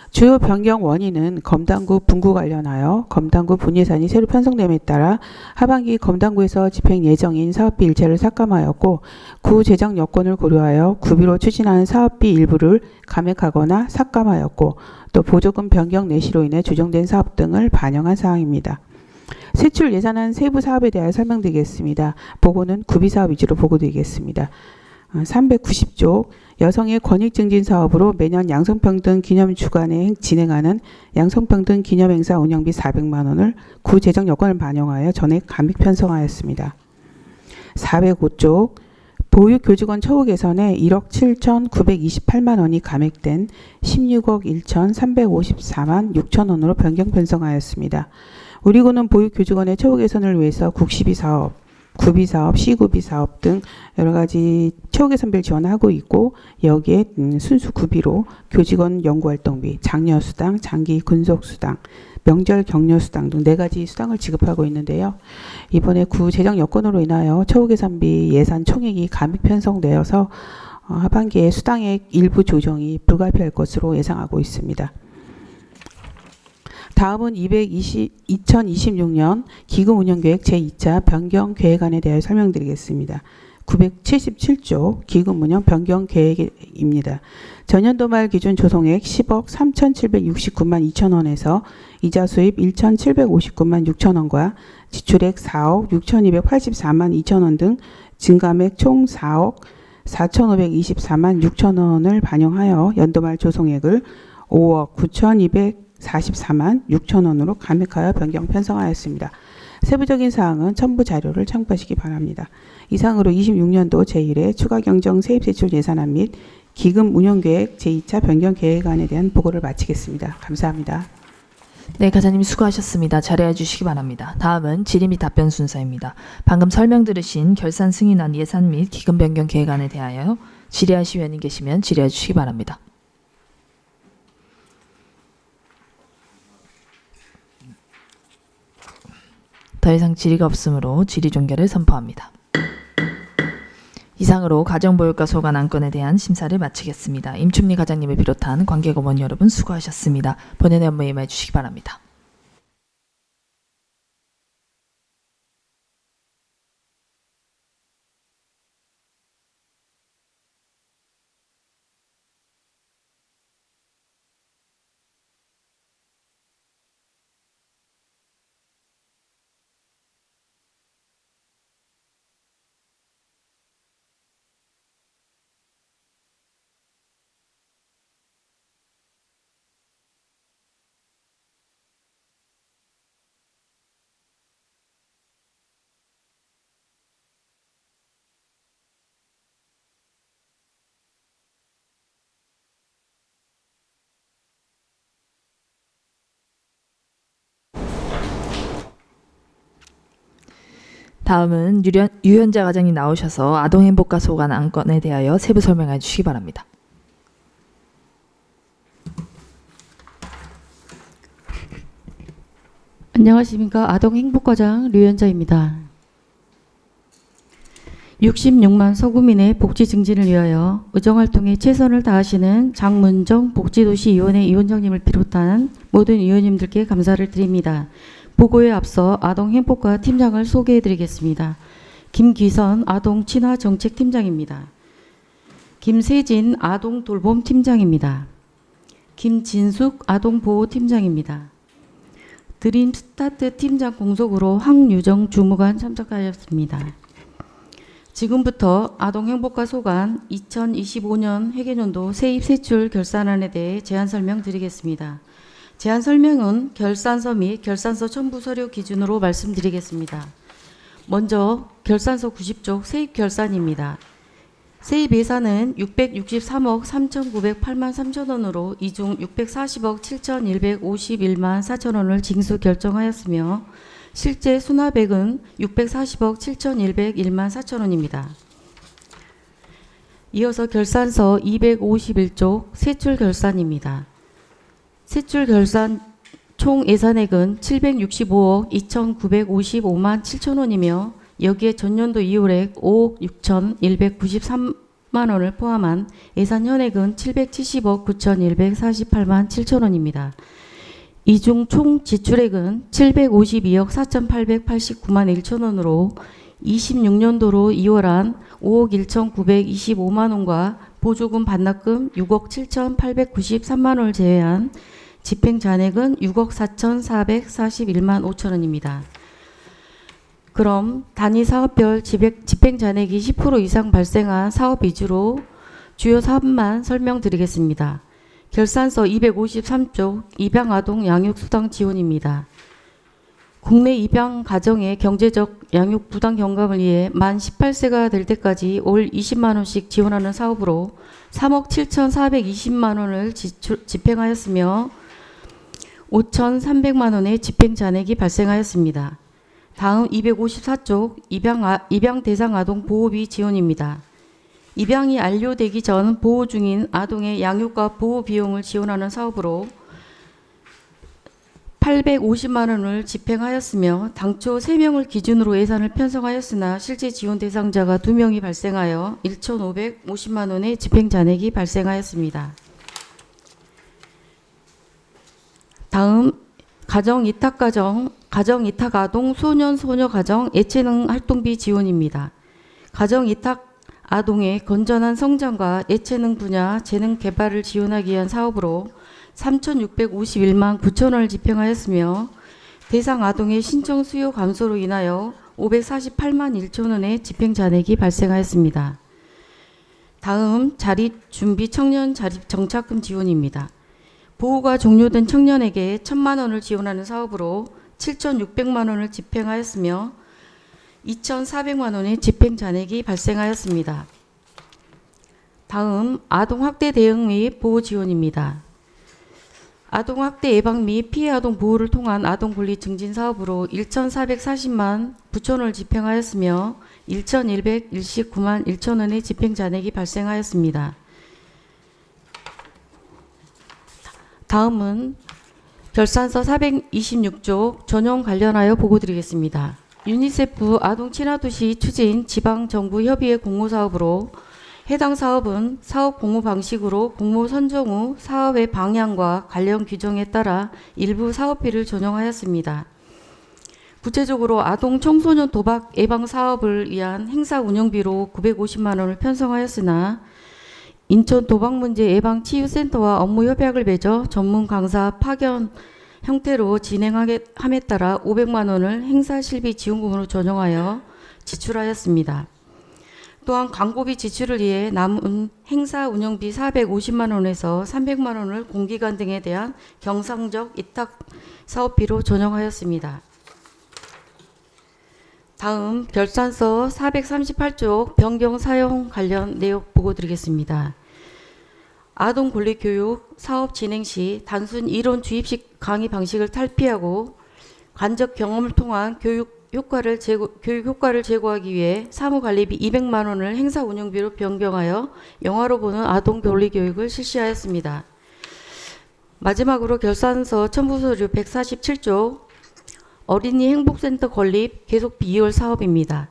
주요 변경 원인은 검단구 분구 관련하여 검단구 분예산이 새로 편성됨에 따라 하반기 검단구에서 집행 예정인 사업비 일체를 삭감하였고, 구 재정 여건을 고려하여 구비로 추진하는 사업비 일부를 감액하거나 삭감하였고, 또 보조금 변경 내시로 인해 조정된 사업 등을 반영한 사항입니다. 세출 예산안 세부 사업에 대하여 설명드리겠습니다. 보고는 구비사업 위주로 보고드리겠습니다. 390조 여성의 권익증진 사업으로 매년 양성평등 기념 주간에 진행하는 양성평등 기념행사 운영비 400만 원을 구 재정 여건을 반영하여 전액 감액 편성하였습니다. 405조 보육교직원 처우 개선에 1억 7,928만 원이 감액된 16억 1,354만 6천 원으로 변경 편성하였습니다. 우리 군은 보육교직원의 처우 개선을 위해서 국시비 사업, 구비사업, 시구비사업 등 여러 가지 처우 개선비를 지원하고 있고, 여기에 순수 구비로 교직원 연구활동비, 장려수당, 장기 근속수당, 명절 격려수당 등 4가지 수당을 지급하고 있는데요. 이번에 구 재정 여건으로 인하여 처우 개선비 예산 총액이 감액 편성되어서 하반기에 수당액 일부 조정이 불가피할 것으로 예상하고 있습니다. 다음은 2026년 기금운영계획 제2차 변경계획안에 대해 설명드리겠습니다. 977조 기금운영 변경계획입니다. 전년도 말 기준 조성액 10억 3,769만 2천 원에서 이자 수입 1,759만 6천 원과 지출액 4억 6,284만 2천 원 등 증감액 총 4억 4,524만 6천 원을 반영하여 연도말 조성액을 5억 9,244만 6천 원으로 감액하여 변경 편성하였습니다. 세부적인 사항은 첨부 자료를 참고하시기 바랍니다. 이상으로 26년도 제1회 추가경정 세입세출 예산안 및 기금 운영계획 제2차 변경 계획안에 대한 보고를 마치겠습니다. 감사합니다. 네, 가자님 수고하셨습니다. 자리해 주시기 바랍니다. 다음은 질의 및 답변 순서입니다. 방금 설명 들으신 결산 승인안 예산 및 기금 변경 계획안에 대하여 질의하실 위원님 계시면 질의해 주시기 바랍니다. 더 이상 질의가 없으므로 질의 종결을 선포합니다. 이상으로 가정보육과 소관 안건에 대한 심사를 마치겠습니다. 임춘미 과장님을 비롯한 관계공무원 여러분 수고하셨습니다. 본연의 업무에 임해 주시기 바랍니다. 다음은 유현자 과장님 나오셔서 아동행복과 소관 안건에 대하여 세부 설명해 주시기 바랍니다. 안녕하십니까. 아동행복과장 류현자입니다. 66만 소구민의 복지 증진을 위하여 의정활동에 최선을 다하시는 장문정 복지도시위원회 위원장님을 비롯한 모든 위원님들께 감사를 드립니다. 보고에 앞서 아동행복과 팀장을 소개해드리겠습니다. 김기선 아동친화정책팀장입니다. 김세진 아동돌봄팀장입니다. 김진숙 아동보호팀장입니다. 드림스타트 팀장 공석으로 황유정 주무관 참석하였습니다. 지금부터 아동행복과 소관 2025년 회계연도 세입세출 결산안에 대해 제안 설명드리겠습니다. 제안 설명은 결산서 및 결산서 첨부 서류 기준으로 말씀드리겠습니다. 먼저 결산서 90쪽 세입 결산입니다. 세입 예산은 663억 3,908만 3천원으로 이 중 640억 7,151만 4천원을 징수 결정하였으며 실제 수납액은 640억 7,101만 4천원입니다. 이어서 결산서 251쪽 세출 결산입니다. 세출 결산 총 예산액은 765억 2,955만 7천원이며 여기에 전년도 이율액 5억 6,193만 원을 포함한 예산 현액은 770억 9,148만 7천원입니다. 이 중 총 지출액은 752억 4,889만 1천원으로 26년도로 이월한 5억 1,925만 원과 보조금 반납금 6억 7,893만 원을 제외한 집행 잔액은 6억 4,441만 5천원입니다. 그럼 단위 사업별 집행 잔액이 10% 이상 발생한 사업 위주로 주요 사업만 설명드리겠습니다. 결산서 253쪽 입양아동 양육수당 지원입니다. 국내 입양 가정의 경제적 양육 부담 경감을 위해 만 18세가 될 때까지 월 20만 원씩 지원하는 사업으로 3억 7,420만 원을 집행하였으며 5,300만 원의 집행 잔액이 발생하였습니다. 다음 254쪽 입양 대상 아동 보호비 지원입니다. 입양이 완료되기 전 보호 중인 아동의 양육과 보호 비용을 지원하는 사업으로 850만 원을 집행하였으며 당초 3명을 기준으로 예산을 편성하였으나 실제 지원 대상자가 2명이 발생하여 1,550만 원의 집행 잔액이 발생하였습니다. 다음 가정이탁아동 소년소녀가정 예체능 활동비 지원입니다. 가정이탁 아동의 건전한 성장과 예체능 분야 재능 개발을 지원하기 위한 사업으로 3,651만 9천원을 집행하였으며 대상 아동의 신청 수요 감소로 인하여 548만 1천원의 집행 잔액이 발생하였습니다. 다음 자립준비 청년 자립 정착금 지원입니다. 보호가 종료된 청년에게 1,000만 원을 지원하는 사업으로 7,600만 원을 집행하였으며 2,400만 원의 집행 잔액이 발생하였습니다. 다음 아동학대 대응 및 보호 지원입니다. 아동학대 예방 및 피해 아동 보호를 통한 아동 권리 증진 사업으로 1,440만 9천 원을 집행하였으며 1,119만 1천 원의 집행 잔액이 발생하였습니다. 다음은 결산서 426쪽 전용 관련하여 보고드리겠습니다. 유니세프 아동 친화도시 추진 지방정부협의회 공모사업으로 해당 사업은 사업 공모 방식으로 공모 선정 후 사업의 방향과 관련 규정에 따라 일부 사업비를 전용하였습니다. 구체적으로 아동 청소년 도박 예방 사업을 위한 행사 운영비로 950만 원을 편성하였으나 인천 도박문제 예방치유센터와 업무 협약을 맺어 전문 강사 파견 형태로 진행함에 따라 500만 원을 행사 실비 지원금으로 전용하여 지출하였습니다. 또한 광고비 지출을 위해 남은 행사 운영비 450만 원에서 300만 원을 공기관 등에 대한 경상적 입탁 사업비로 전용하였습니다. 다음 결산서 438쪽 변경 사용 관련 내용 보고드리겠습니다. 아동 권리 교육 사업 진행 시 단순 이론 주입식 강의 방식을 탈피하고 간접 경험을 통한 교육 효과를 제고하기 위해 사무관리비 200만 원을 행사 운영비로 변경하여 영화로 보는 아동 권리 교육을 실시하였습니다. 마지막으로 결산서 첨부서류 147쪽 어린이 행복센터 건립 계속비 2월 사업입니다.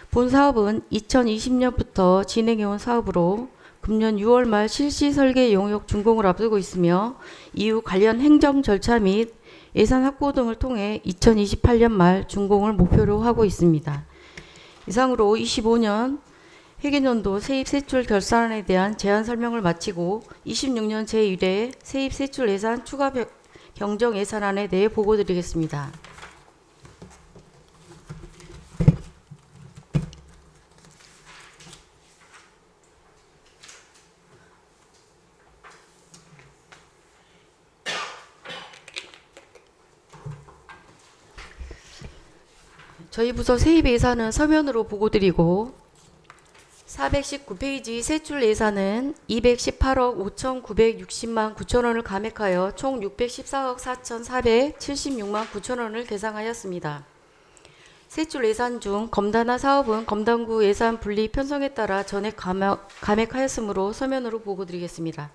본 사업은 2020년부터 진행해온 사업으로 금년 6월 말 실시 설계 용역 준공을 앞두고 있으며 이후 관련 행정 절차 및 예산 확보 등을 통해 2028년 말 준공을 목표로 하고 있습니다. 이상으로 25년 회계년도 세입세출 결산안에 대한 제안 설명을 마치고 26년 제1회 세입세출 예산 추가 경정 예산안에 대해 보고드리겠습니다. 저희 부서 세입 예산은 서면으로 보고드리고 419페이지 세출 예산은 218억 5,960만 9천 원을 감액하여 총 614억 4,476만 9천 원을 계상하였습니다. 세출 예산 중 검단화 사업은 검단구 예산 분리 편성에 따라 전액 감액하였으므로 서면으로 보고드리겠습니다.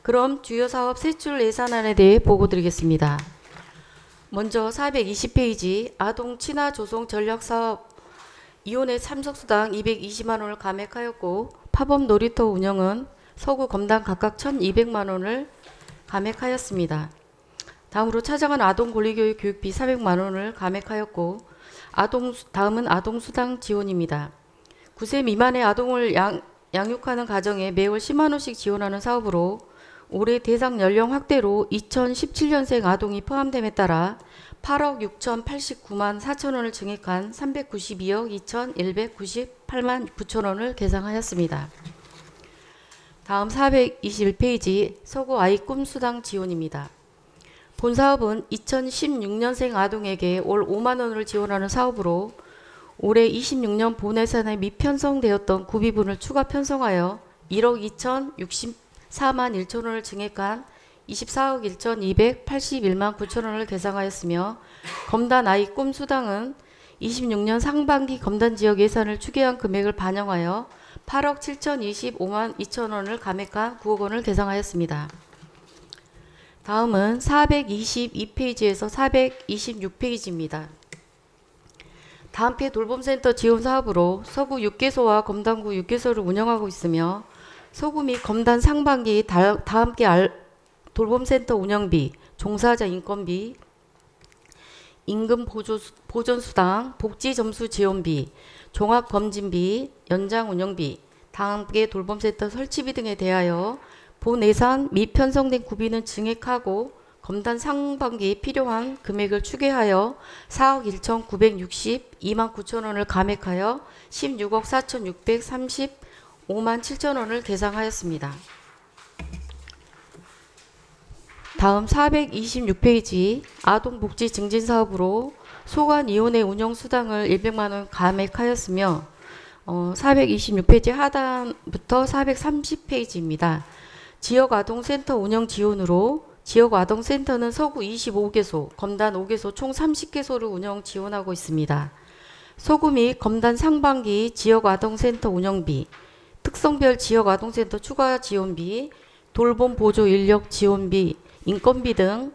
그럼 주요 사업 세출 예산안에 대해 보고드리겠습니다. 먼저 420페이지 아동 친화 조성 전략 사업 이혼의 참석수당 220만 원을 감액하였고 파범 놀이터 운영은 서구 검단 각각 1,200만 원을 감액하였습니다. 다음으로 차장한 아동 권리교육 교육비 400만 원을 감액하였고 다음은 아동수당 지원입니다. 9세 미만의 아동을 양육하는 가정에 매월 10만 원씩 지원하는 사업으로 올해 대상 연령 확대로 2017년생 아동이 포함됨에 따라 8억 6,089만 4천 원을 증액한 392억 2,198만 9천 원을 계상하였습니다. 다음 421페이지 서구 아이 꿈수당 지원입니다. 본 사업은 2016년생 아동에게 월 5만 원을 지원하는 사업으로 올해 26년 본 예산에 미편성되었던 구비분을 추가 편성하여 1억 2,064만 1천 원을 증액한 24억 1,281만 9천 원을 계상하였으며 검단 아이 꿈수당은 26년 상반기 검단 지역 예산을 추계한 금액을 반영하여 8억 7,025만 2천 원을 감액한 9억 원을 계상하였습니다. 다음은 422페이지에서 426페이지입니다. 다음해 돌봄센터 지원 사업으로 서구 6개소와 검단구 6개소를 운영하고 있으며 서구 및 검단 상반기 다함께 돌봄센터 운영비, 종사자 인건비, 임금 보존수당, 복지점수 지원비, 종합검진비, 연장 운영비, 다함께 돌봄센터 설치비 등에 대하여 본 예산 및 편성된 구비는 증액하고 검단 상반기에 필요한 금액을 추계하여 4억 1,962만 9천 원을 감액하여 16억 4,635만 7천 원을 계상하였습니다. 다음 426페이지 아동복지 증진 사업으로 소관 이혼의 운영 수당을 100만 원 감액하였으며 426페이지 하단부터 430페이지입니다. 지역아동센터 운영 지원으로 지역아동센터는 서구 25개소, 검단 5개소 총 30개소를 운영 지원하고 있습니다. 서구 및 검단 상반기 지역아동센터 운영비, 특성별 지역아동센터 추가 지원비, 돌봄 보조 인력 지원비, 인건비 등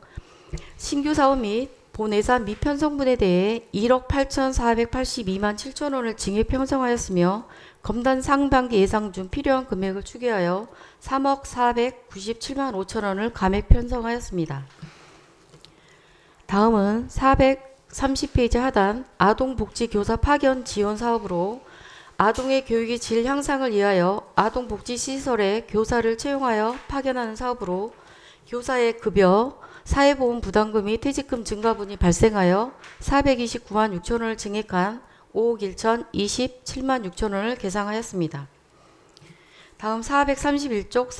신규 사업 및 본 예산 미편성분에 대해 1억 8,482만 7천 원을 증액 편성하였으며 검단 상반기 예상 중 필요한 금액을 추계하여 3억 497만 5천 원을 감액 편성하였습니다. 다음은 430페이지 하단 아동복지교사 파견 지원 사업으로 아동의 교육의 질 향상을 위하여 아동복지시설에 교사를 채용하여 파견하는 사업으로 교사의 급여, 사회보험 부담금이 퇴직금 증가분이 발생하여 429만 6천 원을 증액한 5억 1,027만 6천 원을 계상하였습니다. 다음 431쪽,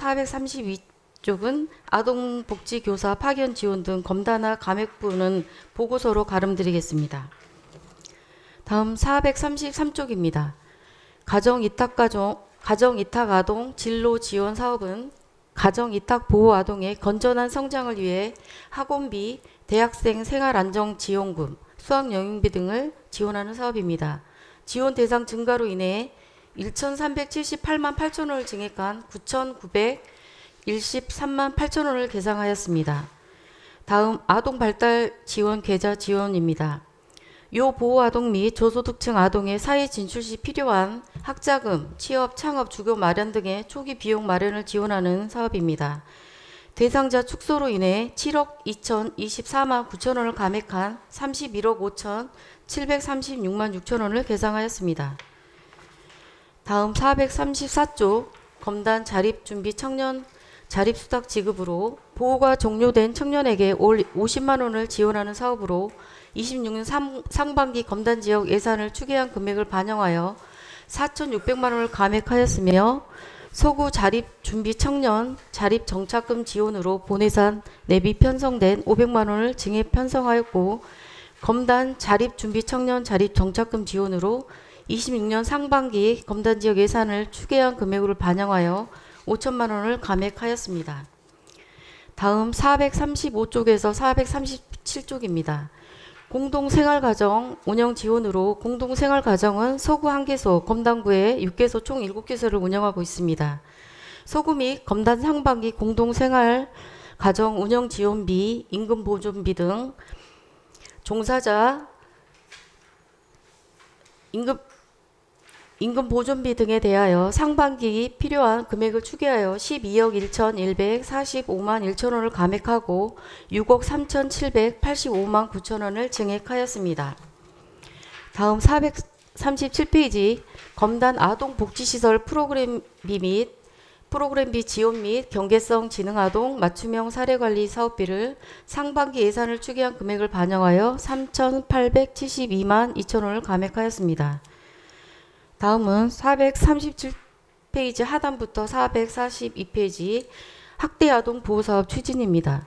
432쪽은 아동복지교사 파견 지원 등 검단화 감액부는 보고서로 가름드리겠습니다. 다음 433쪽입니다. 가정이탁아동 진로 지원 사업은 가정이탁 보호 아동의 건전한 성장을 위해 학원비, 대학생 생활안정지원금, 수학영양비 등을 지원하는 사업입니다. 지원 대상 증가로 인해 1,378만 8천 원을 증액한 9,913만 8천 원을 계상하였습니다. 다음 아동발달 지원 계좌 지원입니다. 요보호아동 및 저소득층 아동의 사회 진출 시 필요한 학자금, 취업, 창업, 주거 마련 등의 초기 비용 마련을 지원하는 사업입니다. 대상자 축소로 인해 7억 2,024만 9천 원을 감액한 31억 5,736만 6천 원을 계상하였습니다. 다음 434쪽 검단 자립준비 청년 자립수당 지급으로 보호가 종료된 청년에게 올 50만 원을 지원하는 사업으로 26년 상반기 검단 지역 예산을 추계한 금액을 반영하여 4,600만 원을 감액하였으며 서구 자립준비 청년 자립정착금 지원으로 본예산 내비 편성된 500만 원을 증액 편성하였고 검단 자립준비 청년 자립정착금 지원으로 26년 상반기 검단 지역 예산을 추계한 금액으로 반영하여 5천만 원을 감액하였습니다. 다음 435쪽에서 437쪽입니다. 공동생활가정 운영 지원으로 공동생활가정은 서구 1개소, 검단 9에 6개소 총 7개소를 운영하고 있습니다. 서구 및 검단 상반기 공동생활가정 운영 지원비, 임금 보존비 등 종사자 임금 보존비 등에 대하여 상반기 필요한 금액을 추계하여 12억 1,145만 1천 원을 감액하고 6억 3,785만 9천 원을 증액하였습니다. 다음 437페이지 검단 아동복지시설 프로그램비 지원 및 경계성 지능아동 맞춤형 사례관리 사업비를 상반기 예산을 추계한 금액을 반영하여 3,872만 2천 원을 감액하였습니다. 다음은 437페이지 하단부터 442페이지 학대아동 보호사업 추진입니다.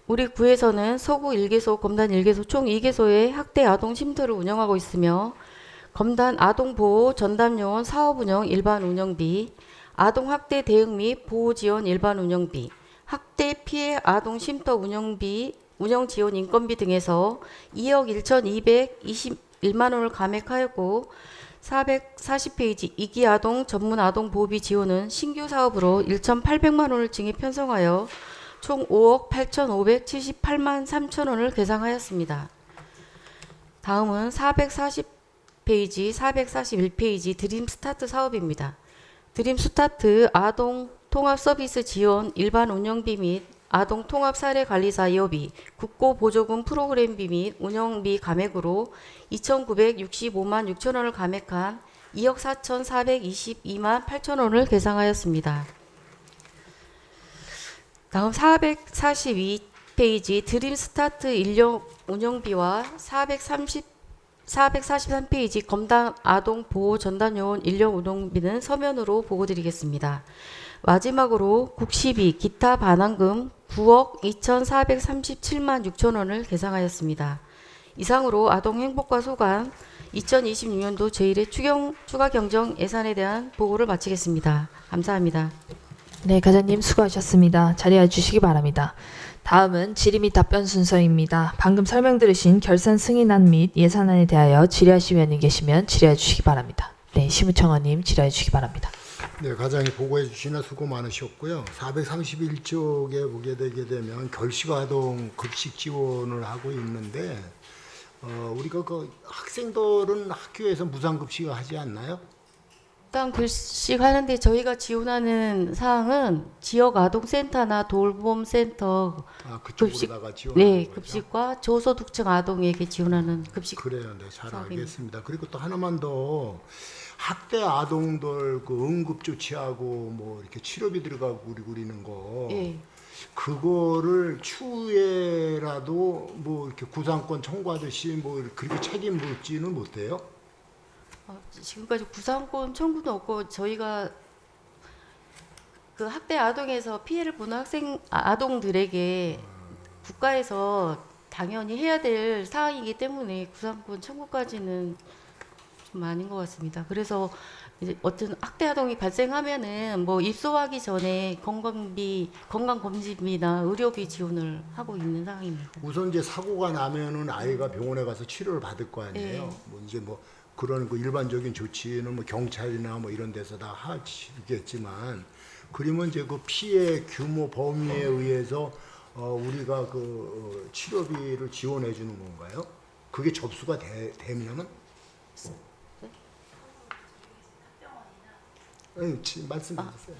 우리 구에서는 서구 1개소, 검단 1개소 총 2개소의 학대아동 쉼터를 운영하고 있으며 검단 아동보호 전담요원 사업운영 일반 운영비, 아동학대 대응 및 보호지원 일반 운영비, 학대 피해 아동 쉼터 운영비, 운영지원 인건비 등에서 2억 1,221만 원을 감액하였고 440페이지 이기아동 전문아동보호비 지원은 신규 사업으로 1,800만 원을 증액 편성하여 총 5억 8,578만 3천 원을 계상하였습니다. 다음은 440페이지, 441페이지 드림스타트 사업입니다. 드림스타트 아동 통합 서비스 지원 일반 운영비 및 아동 통합 사례 관리사 이어비, 국고 보조금 프로그램비 및 운영비 감액으로 2,965만 6천 원을 감액한 2억 4,422만 8천 원을 계상하였습니다. 다음 442페이지 드림스타트 인력 운영비와 443페이지 검단 아동 보호 전담요원 인력 운영비는 서면으로 보고드리겠습니다. 마지막으로 국시비 기타 반환금 9억 2,437만 6천 원을 계상하였습니다. 이상으로 아동행복과 소관 2026년도 제1회 추가 경정 예산에 대한 보고를 마치겠습니다. 감사합니다. 네, 과장님 수고하셨습니다. 자리해 주시기 바랍니다. 다음은 질의 및 답변 순서입니다. 방금 설명 들으신 결산 승인안 및 예산안에 대하여 질의하실 위원님 계시면 질의해 주시기 바랍니다. 네, 시무청원님 질의해 주시기 바랍니다. 네, 과장이 보고해 주시나 수고 많으셨고요. 431쪽에 보게 되게 되면 결식아동 급식 지원을 하고 있는데 우리가 그 학생들은 학교에서 무상급식을 하지 않나요? 일단 급식 하는데 저희가 지원하는 사항은 지역 아동센터나 돌봄센터 그쪽으로다가 지원하는 네, 거죠? 급식과 저소득층 아동에게 지원하는 급식. 그래요, 네, 잘 사업입니다. 알겠습니다. 그리고 또 하나만 더 학대 아동들 그 응급 조치하고 뭐 이렇게 치료비 들어가고 그리는 거. 예. 그거를 추후에라도 뭐 이렇게 구상권 청구하듯이 뭐 그렇게 책임 물지는 못해요? 지금까지 구상권 청구도 없고 저희가 그 학대 아동에서 피해를 보는 아동들에게 국가에서 당연히 해야 될 사항이기 때문에 구상권 청구까지는 좀 아닌 것 같습니다. 그래서 이제 어떤 학대 아동이 발생하면은 뭐 입소하기 전에 건강검진비나 의료비 지원을 하고 있는 상황입니다. 우선 이제 사고가 나면은 아이가 병원에 가서 치료를 받을 거 아니에요. 네. 뭐 이제 뭐 그런 그 일반적인 조치는 뭐 경찰이나 뭐 이런 데서 다 하겠지만, 그러면 이제 그 피해 규모 범위에 의해서 우리가 그 치료비를 지원해 주는 건가요? 그게 접수가 되면은? 말씀해 주세요.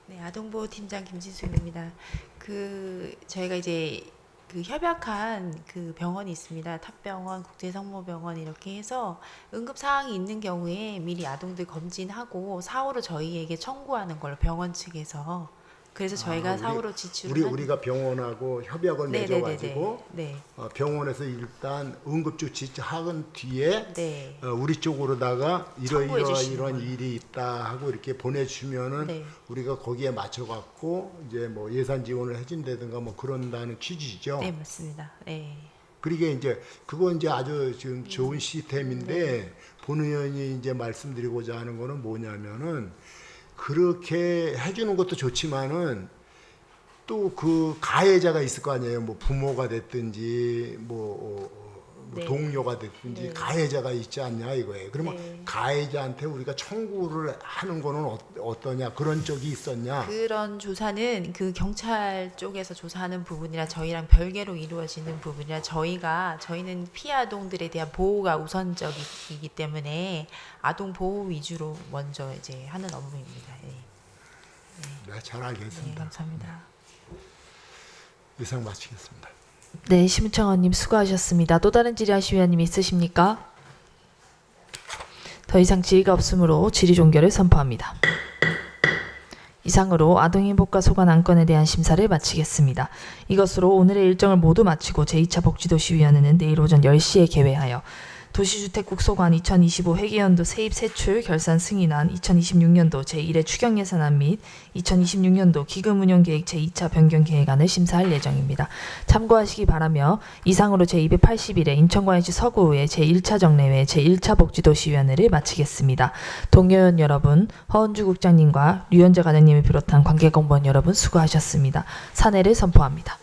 네, 아동보호팀장 김진숙입니다. 저희가 이제 협약한 병원이 있습니다. 탑병원, 국제성모병원 이렇게 해서 응급 사항이 있는 경우에 미리 아동들 검진하고 사후로 저희에게 청구하는 걸로 병원 측에서. 그래서 저희가 사후로 지출을 우리가 병원하고 협약을 맺어가지고 네. 병원에서 일단 응급조치 하은 뒤에 네. 우리 쪽으로다가 청구해 주시는 이런 거예요. 일이 있다 하고 이렇게 보내주면은 네. 우리가 거기에 맞춰갖고 이제 뭐 예산 지원을 해준다든가 뭐 그런다는 취지죠. 네, 맞습니다. 네. 그러게 이제 그건 이제 아주 지금 좋은 시스템인데 본 의원이 이제 말씀드리고자 하는 거는 뭐냐면은, 그렇게 해주는 것도 좋지만은 또 그 가해자가 있을 거 아니에요. 뭐 부모가 됐든지 뭐 네. 동료가 됐든지 네. 가해자가 있지 않냐 이거예요. 그러면 네. 가해자한테 우리가 청구를 하는 거는 어떠냐, 그런 쪽이 있었냐? 그런 조사는 경찰 쪽에서 조사하는 부분이라 저희랑 별개로 이루어지는 부분이라 저희는 피해 아동들에 대한 보호가 우선적이기 때문에 아동 보호 위주로 먼저 이제 하는 업무입니다. 네. 네, 잘 알겠습니다. 네, 감사합니다. 이상 마치겠습니다. 네, 시무청원님 수고하셨습니다. 또 다른 질의하실 위원님 있으십니까? 더 이상 질의가 없으므로 질의 종결을 선포합니다. 이상으로 아동행복과 소관 안건에 대한 심사를 마치겠습니다. 이것으로 오늘의 일정을 모두 마치고 제2차 복지도시위원회는 내일 오전 10시에 개회하여 도시주택국 소관 2025 회계연도 세입 세출 결산 승인안 2026년도 제1회 추경예산안 및 2026년도 기금운용계획 제2차 변경계획안을 심사할 예정입니다. 참고하시기 바라며 이상으로 제281회 인천광역시 서구의 제1차 정례회 제1차 복지도시위원회를 마치겠습니다. 동료위원 여러분, 허은주 국장님과 류현재 과장님을 비롯한 관계공무원 여러분 수고하셨습니다. 사내를 선포합니다.